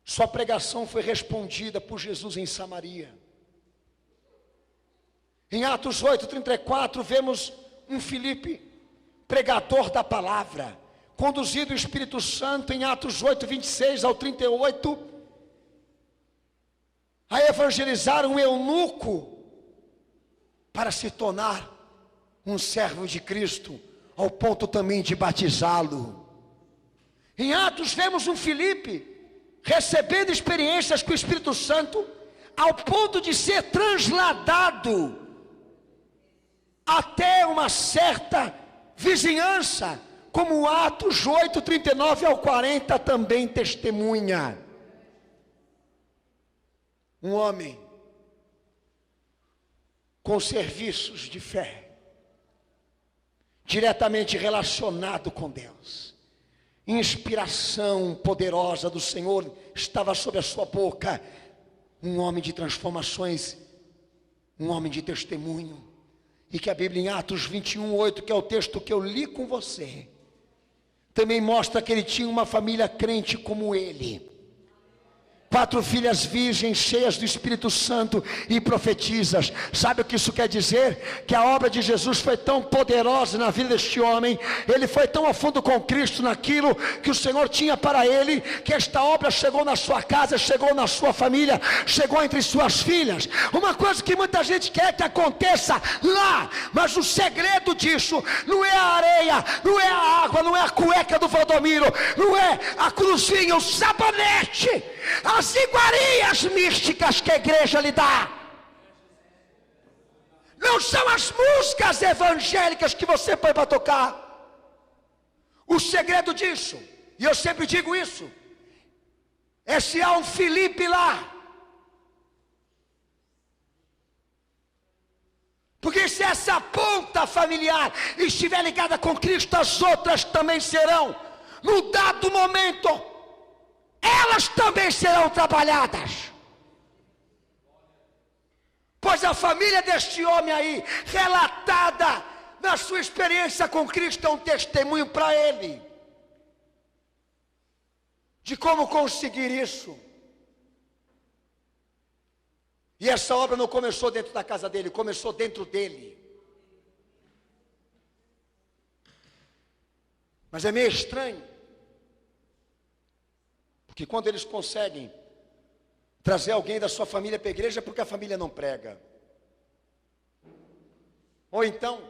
sua pregação foi respondida por Jesus em Samaria. Em Atos 8:34, vemos um Filipe, pregador da palavra, conduzido o Espírito Santo em Atos 8:26 ao 38, a evangelizar um eunuco para se tornar um servo de Cristo, ao ponto também de batizá-lo. Em Atos vemos um Filipe recebendo experiências com o Espírito Santo, ao ponto de ser transladado até uma certa vizinhança, como Atos 8:39 ao 40 também testemunha. Um homem com serviços de fé, diretamente relacionado com Deus, inspiração poderosa do Senhor estava sobre a sua boca, um homem de transformações, um homem de testemunho, e que a Bíblia em Atos 21:8, que é o texto que eu li com você, também mostra que ele tinha uma família crente como ele. 4 filhas virgens, cheias do Espírito Santo e profetizas. Sabe o que isso quer dizer? Que a obra de Jesus foi tão poderosa na vida deste homem, ele foi tão a fundo com Cristo naquilo que o Senhor tinha para ele, que esta obra chegou na sua casa, chegou na sua família, chegou entre suas filhas. Uma coisa que muita gente quer que aconteça lá, mas o segredo disso não é a areia, não é a água, não é a cueca do Valdomiro, não é a cruzinha, o sabonete, as iguarias místicas que a igreja lhe dá. Não são as músicas evangélicas que você põe para tocar. O segredo disso, e eu sempre digo isso, é se há um Filipe lá. Porque se essa ponta familiar estiver ligada com Cristo, as outras também serão. No dado momento, elas também serão trabalhadas. Pois a família deste homem aí, relatada na sua experiência com Cristo, é um testemunho para ele de como conseguir isso. E essa obra não começou dentro da casa dele, começou dentro dele. Mas é meio estranho, porque quando eles conseguem trazer alguém da sua família para a igreja, é porque a família não prega. Ou então,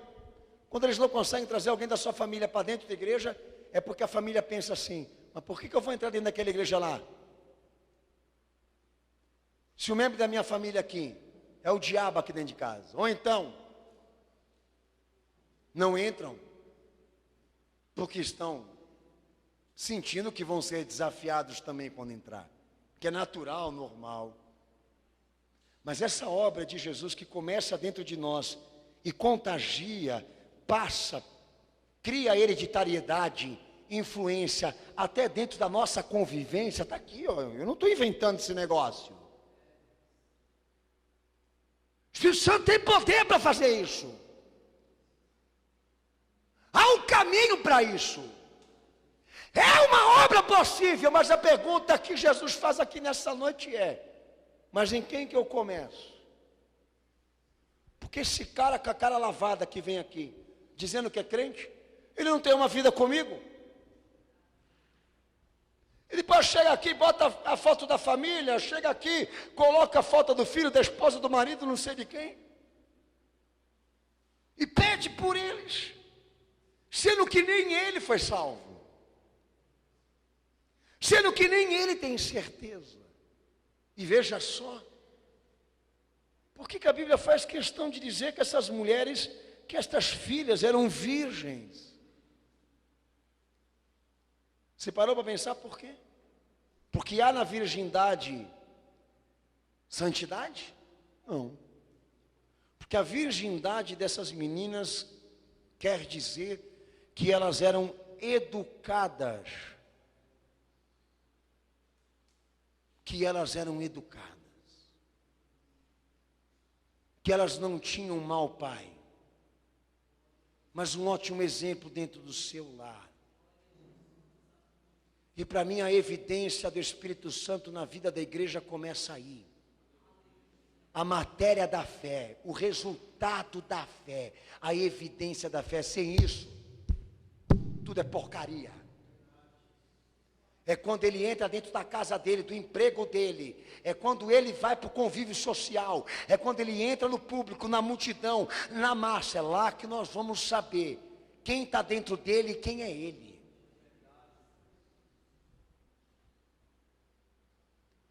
quando eles não conseguem trazer alguém da sua família para dentro da igreja, é porque a família pensa assim: mas por que eu vou entrar dentro daquela igreja lá? Se o membro da minha família aqui é o diabo aqui dentro de casa. Ou então, não entram porque estão sentindo que vão ser desafiados também quando entrar, que é natural, normal. Mas essa obra de Jesus que começa dentro de nós e contagia, passa, cria hereditariedade, influência, até dentro da nossa convivência, está aqui, ó, eu não estou inventando esse negócio. O Espírito Santo tem poder para fazer isso. Há um caminho para isso. É uma obra possível, mas a pergunta que Jesus faz aqui nessa noite é: mas em quem que eu começo? Porque esse cara com a cara lavada que vem aqui, dizendo que é crente, ele não tem uma vida comigo. Ele depois chega aqui, bota a foto da família, chega aqui, coloca a foto do filho, da esposa, do marido, não sei de quem, e pede por eles, sendo que nem ele foi salvo, sendo que nem ele tem certeza. E veja só, por que a Bíblia faz questão de dizer que essas mulheres, que estas filhas eram virgens? Você parou para pensar por quê? Porque há na virgindade santidade? Não. Porque a virgindade dessas meninas quer dizer que elas eram educadas. Que elas eram educadas. Que elas não tinham um mau pai, mas um ótimo exemplo dentro do seu lar. E para mim a evidência do Espírito Santo na vida da igreja começa aí. A matéria da fé, o resultado da fé, a evidência da fé. Sem isso, tudo é porcaria. É quando ele entra dentro da casa dele, do emprego dele. É quando ele vai para o convívio social. É quando ele entra no público, na multidão, na massa. É lá que nós vamos saber quem está dentro dele e quem é ele.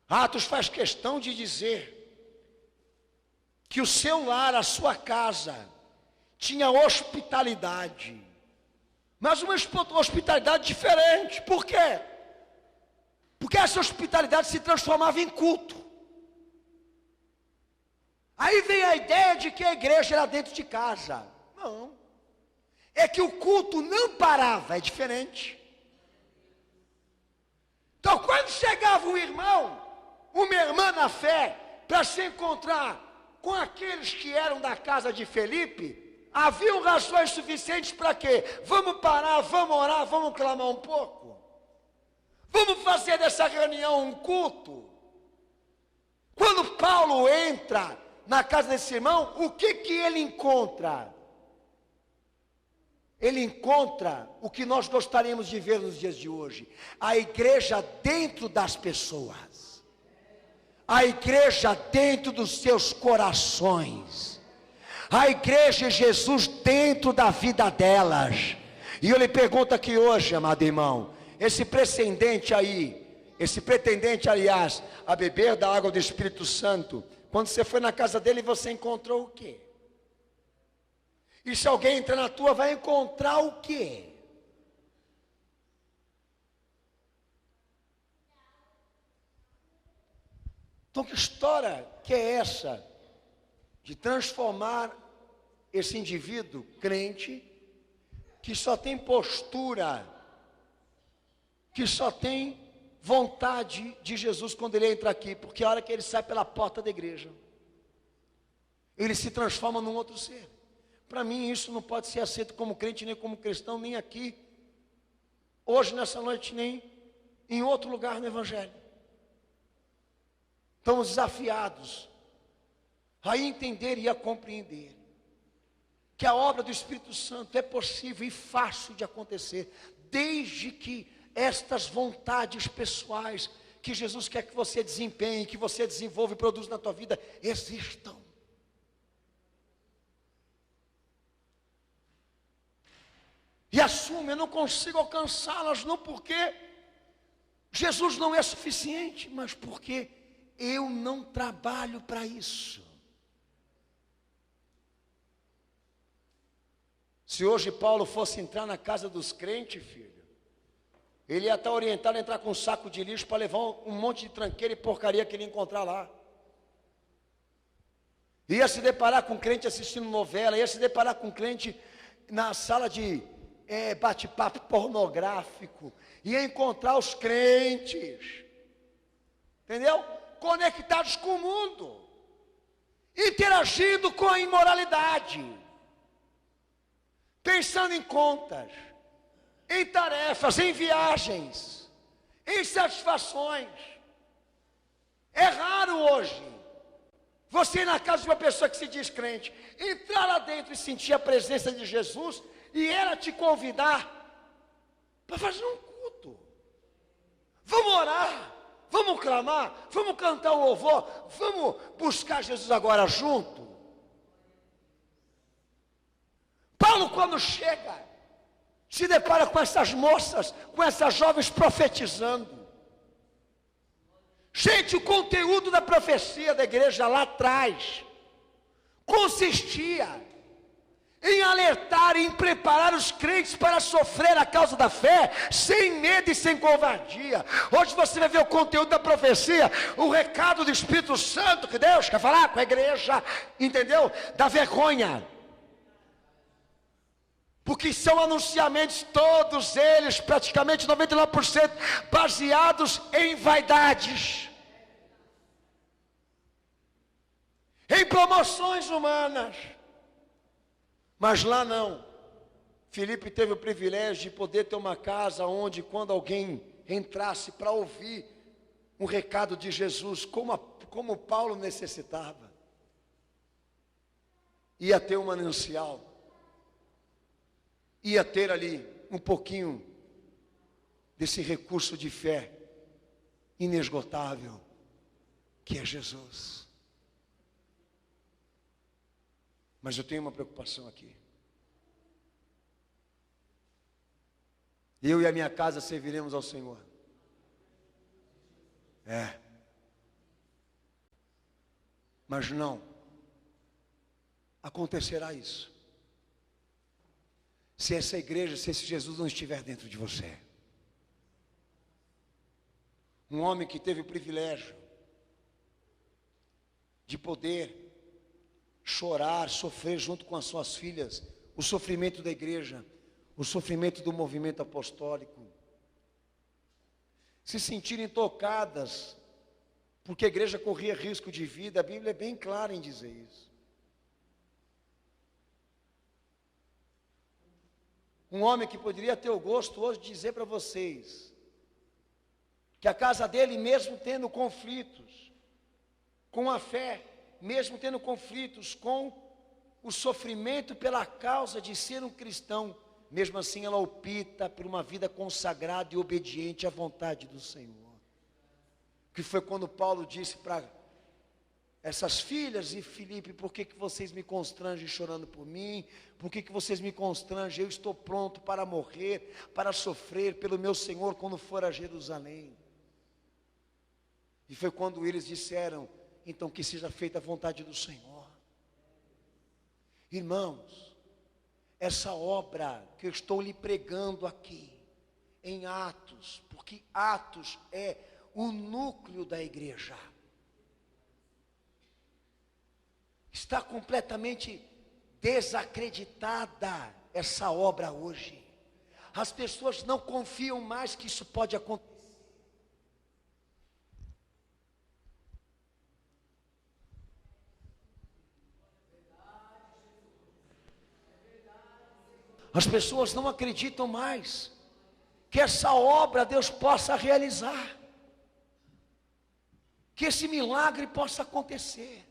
Atos faz questão de dizer que o seu lar, a sua casa, tinha hospitalidade. Mas uma hospitalidade diferente. Por quê? Porque essa hospitalidade se transformava em culto. Aí vem a ideia de que a igreja era dentro de casa. Não. É que o culto não parava, é diferente. Então quando chegava um irmão, uma irmã na fé, para se encontrar com aqueles que eram da casa de Felipe, haviam razões suficientes para quê? Vamos parar, vamos orar, vamos clamar um pouco. Vamos fazer dessa reunião um culto. Quando Paulo entra na casa desse irmão, o que ele encontra? Ele encontra o que nós gostaríamos de ver nos dias de hoje. A igreja dentro das pessoas. A igreja dentro dos seus corações. A igreja e Jesus dentro da vida delas. E eu lhe pergunto aqui hoje, amado irmão, esse pretendente, aliás, a beber da água do Espírito Santo, quando você foi na casa dele, você encontrou o quê? E se alguém entrar na tua, vai encontrar o quê? Então que história que é essa de transformar esse indivíduo crente, que só tem postura, que só tem vontade de Jesus quando ele entra aqui, porque a hora que ele sai pela porta da igreja, ele se transforma num outro ser. Para mim isso não pode ser aceito como crente, nem como cristão, nem aqui, hoje nessa noite, nem em outro lugar no Evangelho. Estamos desafiados a entender e a compreender que a obra do Espírito Santo é possível e fácil de acontecer desde que estas vontades pessoais que Jesus quer que você desempenhe, que você desenvolva e produza na tua vida, existam. E assume, eu não consigo alcançá-las, não porque Jesus não é suficiente, mas porque eu não trabalho para isso. Se hoje Paulo fosse entrar na casa dos crentes, filho, ele ia estar orientado a entrar com um saco de lixo para levar um monte de tranqueira e porcaria que ele ia encontrar lá. Ia se deparar com crente assistindo novela, ia se deparar com crente na sala de bate-papo pornográfico, ia encontrar os crentes, entendeu? Conectados com o mundo, interagindo com a imoralidade, pensando em contas, em tarefas, em viagens, em satisfações. É raro hoje você ir na casa de uma pessoa que se diz crente, entrar lá dentro e sentir a presença de Jesus e ela te convidar para fazer um culto. Vamos orar, vamos clamar, vamos cantar um louvor, vamos buscar Jesus agora junto. Paulo, quando chega, se depara com essas moças, com essas jovens profetizando. Gente, o conteúdo da profecia da igreja lá atrás consistia em alertar e em preparar os crentes para sofrer a causa da fé, sem medo e sem covardia. Hoje você vai ver o conteúdo da profecia, o recado do Espírito Santo que Deus quer falar com a igreja, entendeu? Da vergonha. Porque são anunciamentos, todos eles, praticamente 99%, baseados em vaidades, em promoções humanas. Mas lá não. Filipe teve o privilégio de poder ter uma casa onde, quando alguém entrasse para ouvir um recado de Jesus, como Paulo necessitava, ia ter um manancial, ia ter ali um pouquinho desse recurso de fé inesgotável, que é Jesus. Mas eu tenho uma preocupação aqui. Eu e a minha casa serviremos ao Senhor. Mas não acontecerá isso se essa igreja, se esse Jesus não estiver dentro de você. Um homem que teve o privilégio de poder chorar, sofrer junto com as suas filhas, o sofrimento da igreja, o sofrimento do movimento apostólico, se sentirem tocadas, porque a igreja corria risco de vida. A Bíblia é bem clara em dizer isso. Um homem que poderia ter o gosto hoje de dizer para vocês que a casa dele, mesmo tendo conflitos com a fé, mesmo tendo conflitos com o sofrimento pela causa de ser um cristão, mesmo assim ela opta por uma vida consagrada e obediente à vontade do Senhor. Que foi quando Paulo disse para essas filhas e Filipe: por que vocês me constrangem chorando por mim? Por que vocês me constrangem? Eu estou pronto para morrer, para sofrer pelo meu Senhor quando for a Jerusalém. E foi quando eles disseram: então que seja feita a vontade do Senhor. Irmãos, essa obra que eu estou lhe pregando aqui, em Atos, porque Atos é o núcleo da igreja, está completamente desacreditada essa obra hoje. As pessoas não confiam mais que isso pode acontecer. As pessoas não acreditam mais que essa obra Deus possa realizar, que esse milagre possa acontecer.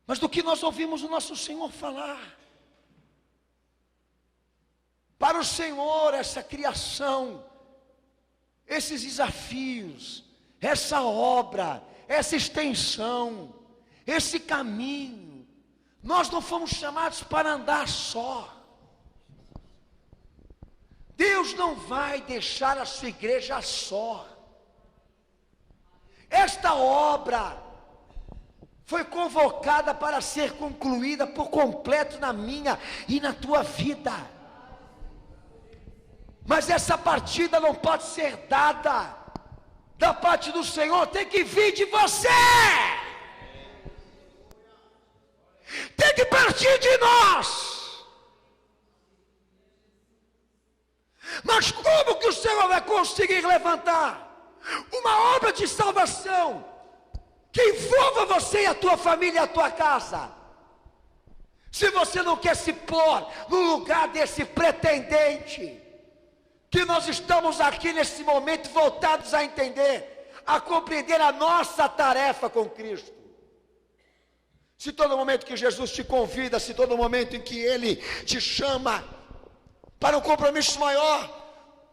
Mas do que nós ouvimos o nosso Senhor falar, para o Senhor essa criação, esses desafios, essa obra, essa extensão, esse caminho. Nós não fomos chamados para andar só. Deus não vai deixar a sua igreja só. Esta obra foi convocada para ser concluída por completo na minha e na tua vida. Mas essa partida não pode ser dada da parte do Senhor, tem que vir de você. Tem que partir de nós. Mas como que o Senhor vai conseguir levantar uma obra de salvação que envolva você e a tua família e a tua casa, se você não quer se pôr no lugar desse pretendente, que nós estamos aqui nesse momento voltados a entender, a compreender a nossa tarefa com Cristo? Se todo momento que Jesus te convida, se todo momento em que Ele te chama para um compromisso maior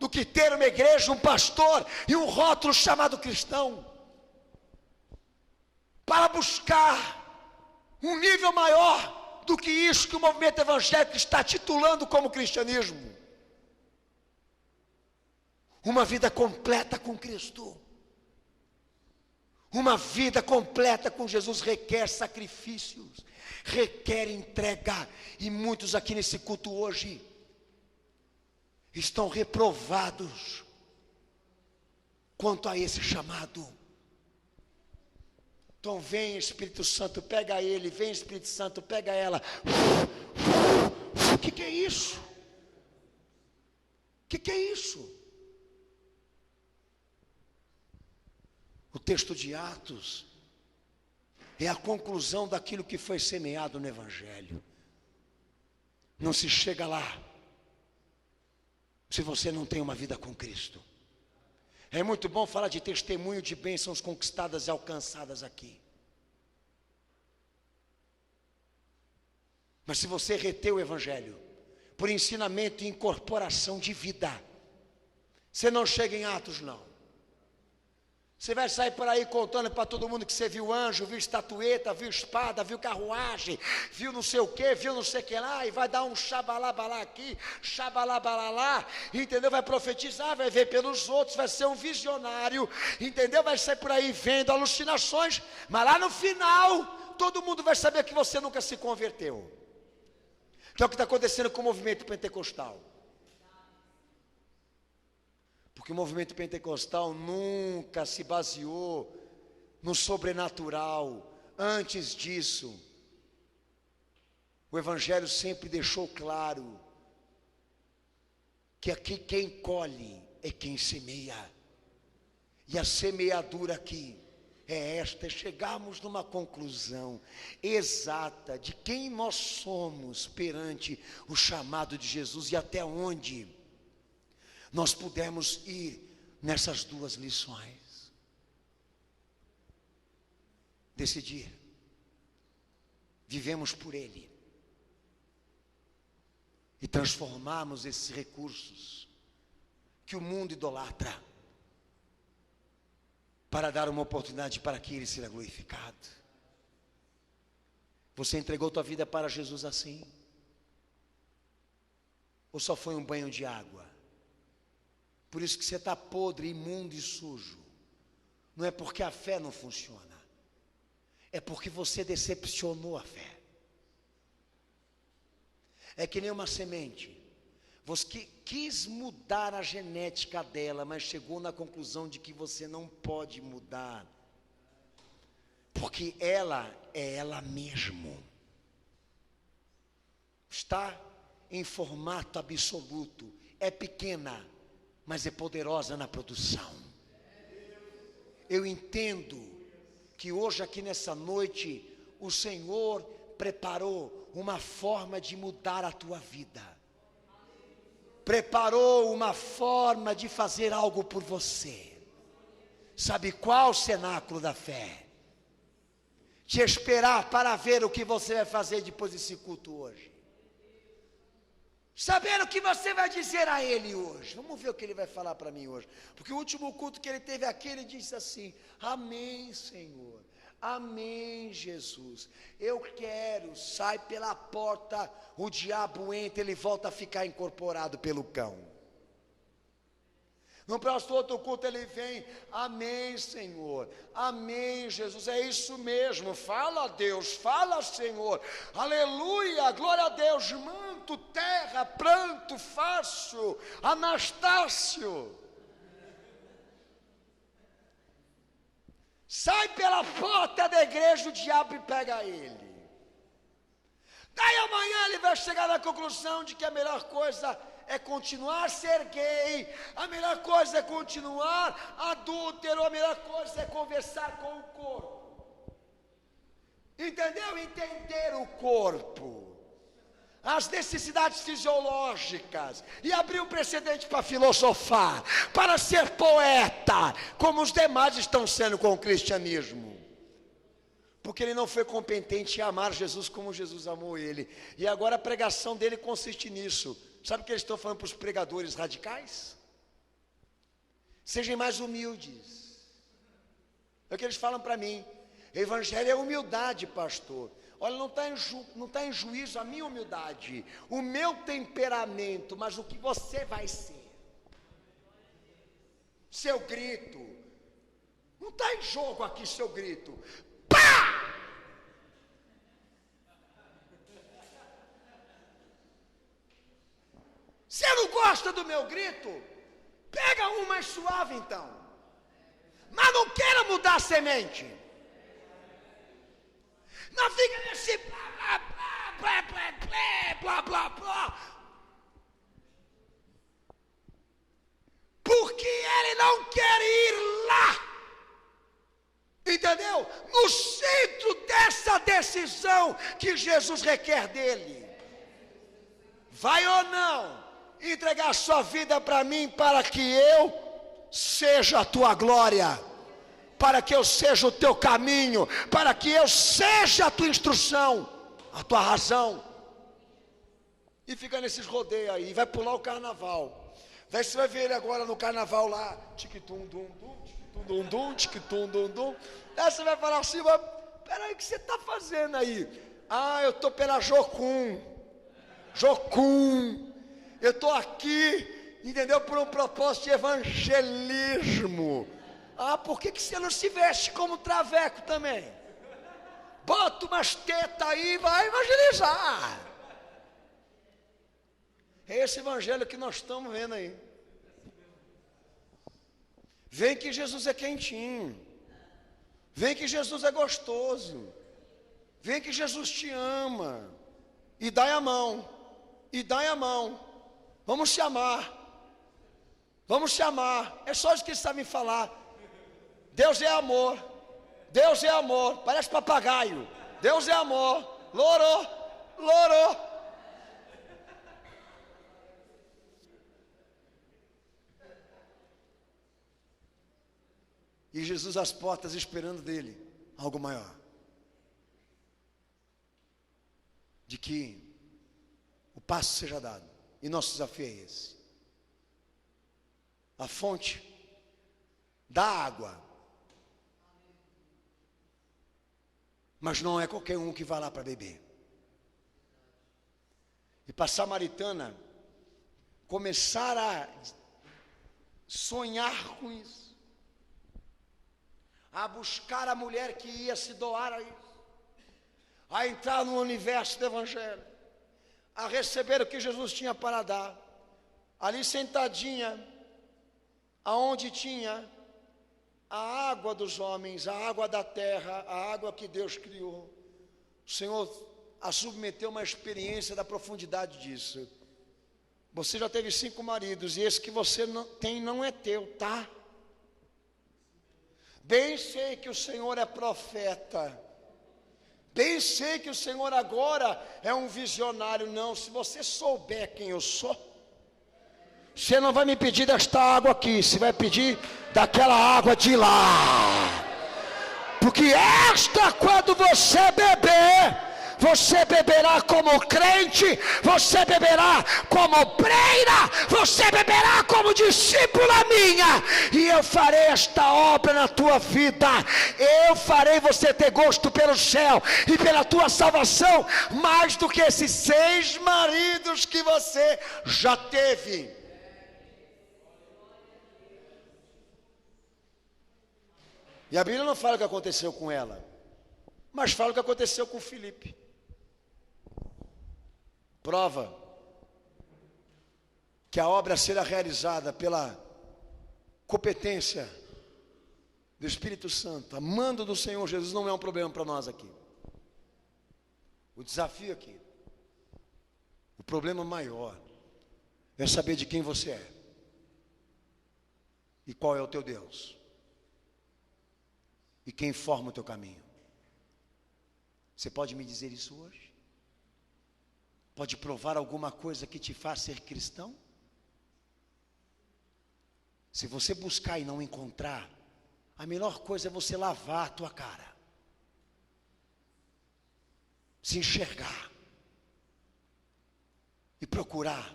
do que ter uma igreja, um pastor e um rótulo chamado cristão, para buscar um nível maior do que isso que o movimento evangélico está titulando como cristianismo, uma vida completa com Cristo. Uma vida completa com Jesus requer sacrifícios, requer entrega, e muitos aqui nesse culto hoje estão reprovados quanto a esse chamado. Então vem Espírito Santo, pega ele, vem Espírito Santo, pega ela. O que é isso? O que é isso? O texto de Atos é a conclusão daquilo que foi semeado no Evangelho. Não se chega lá se você não tem uma vida com Cristo. É muito bom falar de testemunho de bênçãos conquistadas e alcançadas aqui. Mas se você reter o Evangelho por ensinamento e incorporação de vida, você não chega em Atos não. Você vai sair por aí contando para todo mundo que você viu anjo, viu estatueta, viu espada, viu carruagem, viu não sei o que, viu não sei o que lá, e vai dar um xabalabalá aqui, xabalabalá lá, entendeu? Vai profetizar, vai ver pelos outros, vai ser um visionário, entendeu? Vai sair por aí vendo alucinações, mas lá no final, todo mundo vai saber que você nunca se converteu. Que é o que está acontecendo com o movimento pentecostal. Porque o movimento pentecostal nunca se baseou no sobrenatural. Antes disso, o Evangelho sempre deixou claro que aqui quem colhe é quem semeia. E a semeadura aqui é esta, é chegarmos numa conclusão exata de quem nós somos perante o chamado de Jesus e até onde nós pudemos ir nessas duas lições. Decidir. Vivemos por Ele. E transformarmos esses recursos que o mundo idolatra, para dar uma oportunidade para que Ele seja glorificado. Você entregou tua vida para Jesus assim? Ou só foi um banho de água? Por isso que você está podre, imundo e sujo. Não é porque a fé não funciona. É porque você decepcionou a fé. É que nem uma semente. Você quis mudar a genética dela, mas chegou na conclusão de que você não pode mudar. Porque ela é ela mesmo. Está em formato absoluto. É pequena, mas é poderosa na produção. Eu entendo que hoje aqui nessa noite o Senhor preparou uma forma de mudar a tua vida. Preparou uma forma de fazer algo por você. Sabe qual o cenáculo da fé? Te esperar para ver o que você vai fazer depois desse culto hoje. sabendo o que você vai dizer a ele hoje. Vamos ver o que ele vai falar para mim hoje. Porque o último culto que ele teve aqui, ele disse assim: amém, Senhor. Amém, Jesus. Eu quero. Sai pela porta, o diabo entra, ele volta a ficar incorporado pelo cão. No próximo outro culto ele vem: amém, Senhor, amém, Jesus, é isso mesmo, fala, Deus, fala, Senhor, aleluia, glória a Deus, manto, terra, pranto, fácil, Anastácio. Sai pela porta da igreja, o diabo pega ele. Daí amanhã ele vai chegar na conclusão de que a melhor coisa é continuar a ser gay, a melhor coisa é continuar adúltero, a melhor coisa é conversar com o corpo. Entendeu? Entender o corpo, as necessidades fisiológicas, e abrir um precedente para filosofar, para ser poeta, como os demais estão sendo com o cristianismo. Porque ele não foi competente em amar Jesus como Jesus amou ele. E agora a pregação dele consiste nisso. Sabe o que eles estão falando para os pregadores radicais? Sejam mais humildes. É o que eles falam para mim. Evangelho é humildade, pastor. Olha, não está em juízo a minha humildade, o meu temperamento, mas o que você vai ser. Seu grito. Não está em jogo aqui seu grito. Pá! Você não gosta do meu grito? Pega um mais suave então. Mas não queira mudar a semente. Não fica nesse blá, blá, blá, blá, blá, blá, blá, blá. Porque ele não quer ir lá. Entendeu? No centro dessa decisão que Jesus requer dele. Vai ou não entregar a sua vida para mim, para que eu seja a tua glória, para que eu seja o teu caminho, para que eu seja a tua instrução, a tua razão. E fica nesses rodeios aí, vai pular o carnaval. Daí você vai ver ele agora no carnaval lá, tic-tum-dum-dum, tic-tum-dum-dum, tic-tum-dum-dum. Daí você vai falar assim: peraí, o que você está fazendo aí? Ah, eu estou pela Jocum. Eu estou aqui, entendeu, por um propósito de evangelismo. Ah, por que você não se veste como traveco também? Bota umas tetas aí e vai evangelizar. É esse evangelho que nós estamos vendo aí. Vem que Jesus é quentinho. Vem que Jesus é gostoso. Vem que Jesus te ama. E dai a mão. E dai a mão. Vamos se amar. Vamos se amar. É só isso que eles sabem falar. Deus é amor. Deus é amor. Parece papagaio. Deus é amor. Lorô. Lorô. E Jesus às portas esperando dele algo maior. De que o passo seja dado. E nosso desafio é esse. A fonte da água. Mas não é qualquer um que vai lá para beber. E para a samaritana começar a sonhar com isso, a buscar a mulher que ia se doar a isso, a entrar no universo do evangelho, a receber o que Jesus tinha para dar, ali sentadinha, aonde tinha a água dos homens, a água da terra, a água que Deus criou. O Senhor a submeteu a uma experiência da profundidade disso. Você já teve 5 maridos, e esse que você não tem não é teu, tá? Bem sei que o Senhor é profeta. Bem sei que o Senhor agora é um visionário. Não, se você souber quem eu sou, você não vai me pedir desta água aqui, você vai pedir daquela água de lá. Porque esta, quando você beber, você beberá como crente, você beberá como obreira, você beberá como discípula minha, e eu farei esta obra na tua vida. Eu farei você ter gosto pelo céu e pela tua salvação, mais do que esses 6 maridos que você já teve. E a Bíblia não fala o que aconteceu com ela, mas fala o que aconteceu com Filipe. Prova que a obra será realizada pela competência do Espírito Santo, amando do Senhor Jesus, não é um problema para nós aqui. O desafio aqui, o problema maior, é saber de quem você é e qual é o teu Deus e quem forma o teu caminho. Você pode me dizer isso hoje? Pode provar alguma coisa que te faz ser cristão? Se você buscar e não encontrar, a melhor coisa é você lavar a tua cara, se enxergar e procurar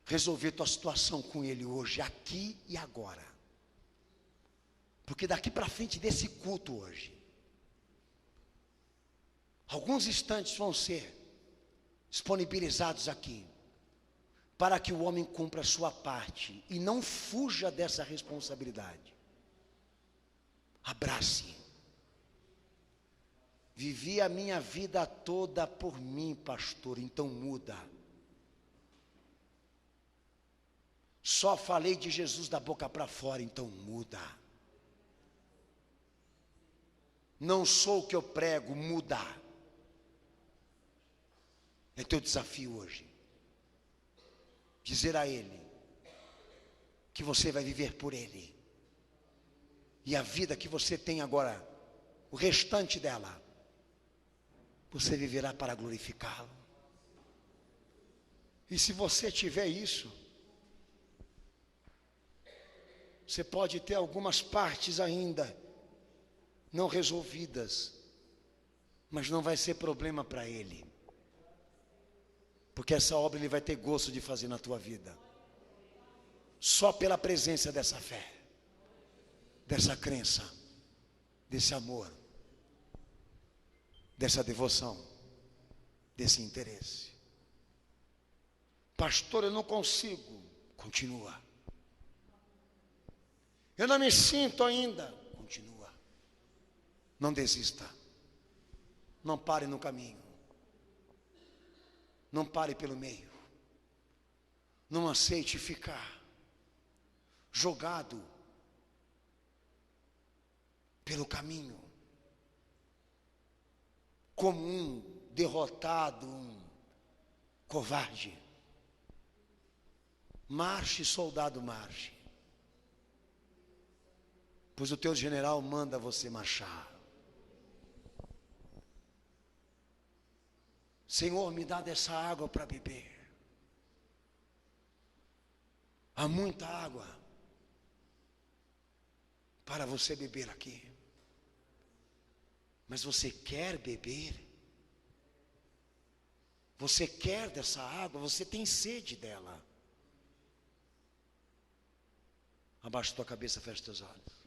resolver tua situação com Ele hoje, aqui e agora. Porque daqui para frente desse culto hoje, alguns instantes vão ser disponibilizados aqui, para que o homem cumpra a sua parte e não fuja dessa responsabilidade. Abrace. Vivi a minha vida toda por mim, pastor, então muda. Só falei de Jesus da boca para fora, então muda. Não sou o que eu prego, muda. É teu desafio hoje. Dizer a Ele que você vai viver por Ele. E a vida que você tem agora, o restante dela, você viverá para glorificá-lo. E se você tiver isso, você pode ter algumas partes ainda não resolvidas, mas não vai ser problema para Ele, porque essa obra Ele vai ter gosto de fazer na tua vida, só pela presença dessa fé, dessa crença, desse amor, dessa devoção, desse interesse. Pastor, eu não consigo. Continua. Eu não me sinto ainda. Continua. Não desista. Não pare no caminho. Não pare pelo meio. Não aceite ficar jogado pelo caminho, como um derrotado, um covarde. Marche, soldado, marche, pois o teu general manda você marchar. Senhor, me dá dessa água para beber. Há muita água para você beber aqui. Mas você quer beber? Você quer dessa água? Você tem sede dela? Abaixa tua cabeça, fecha teus olhos.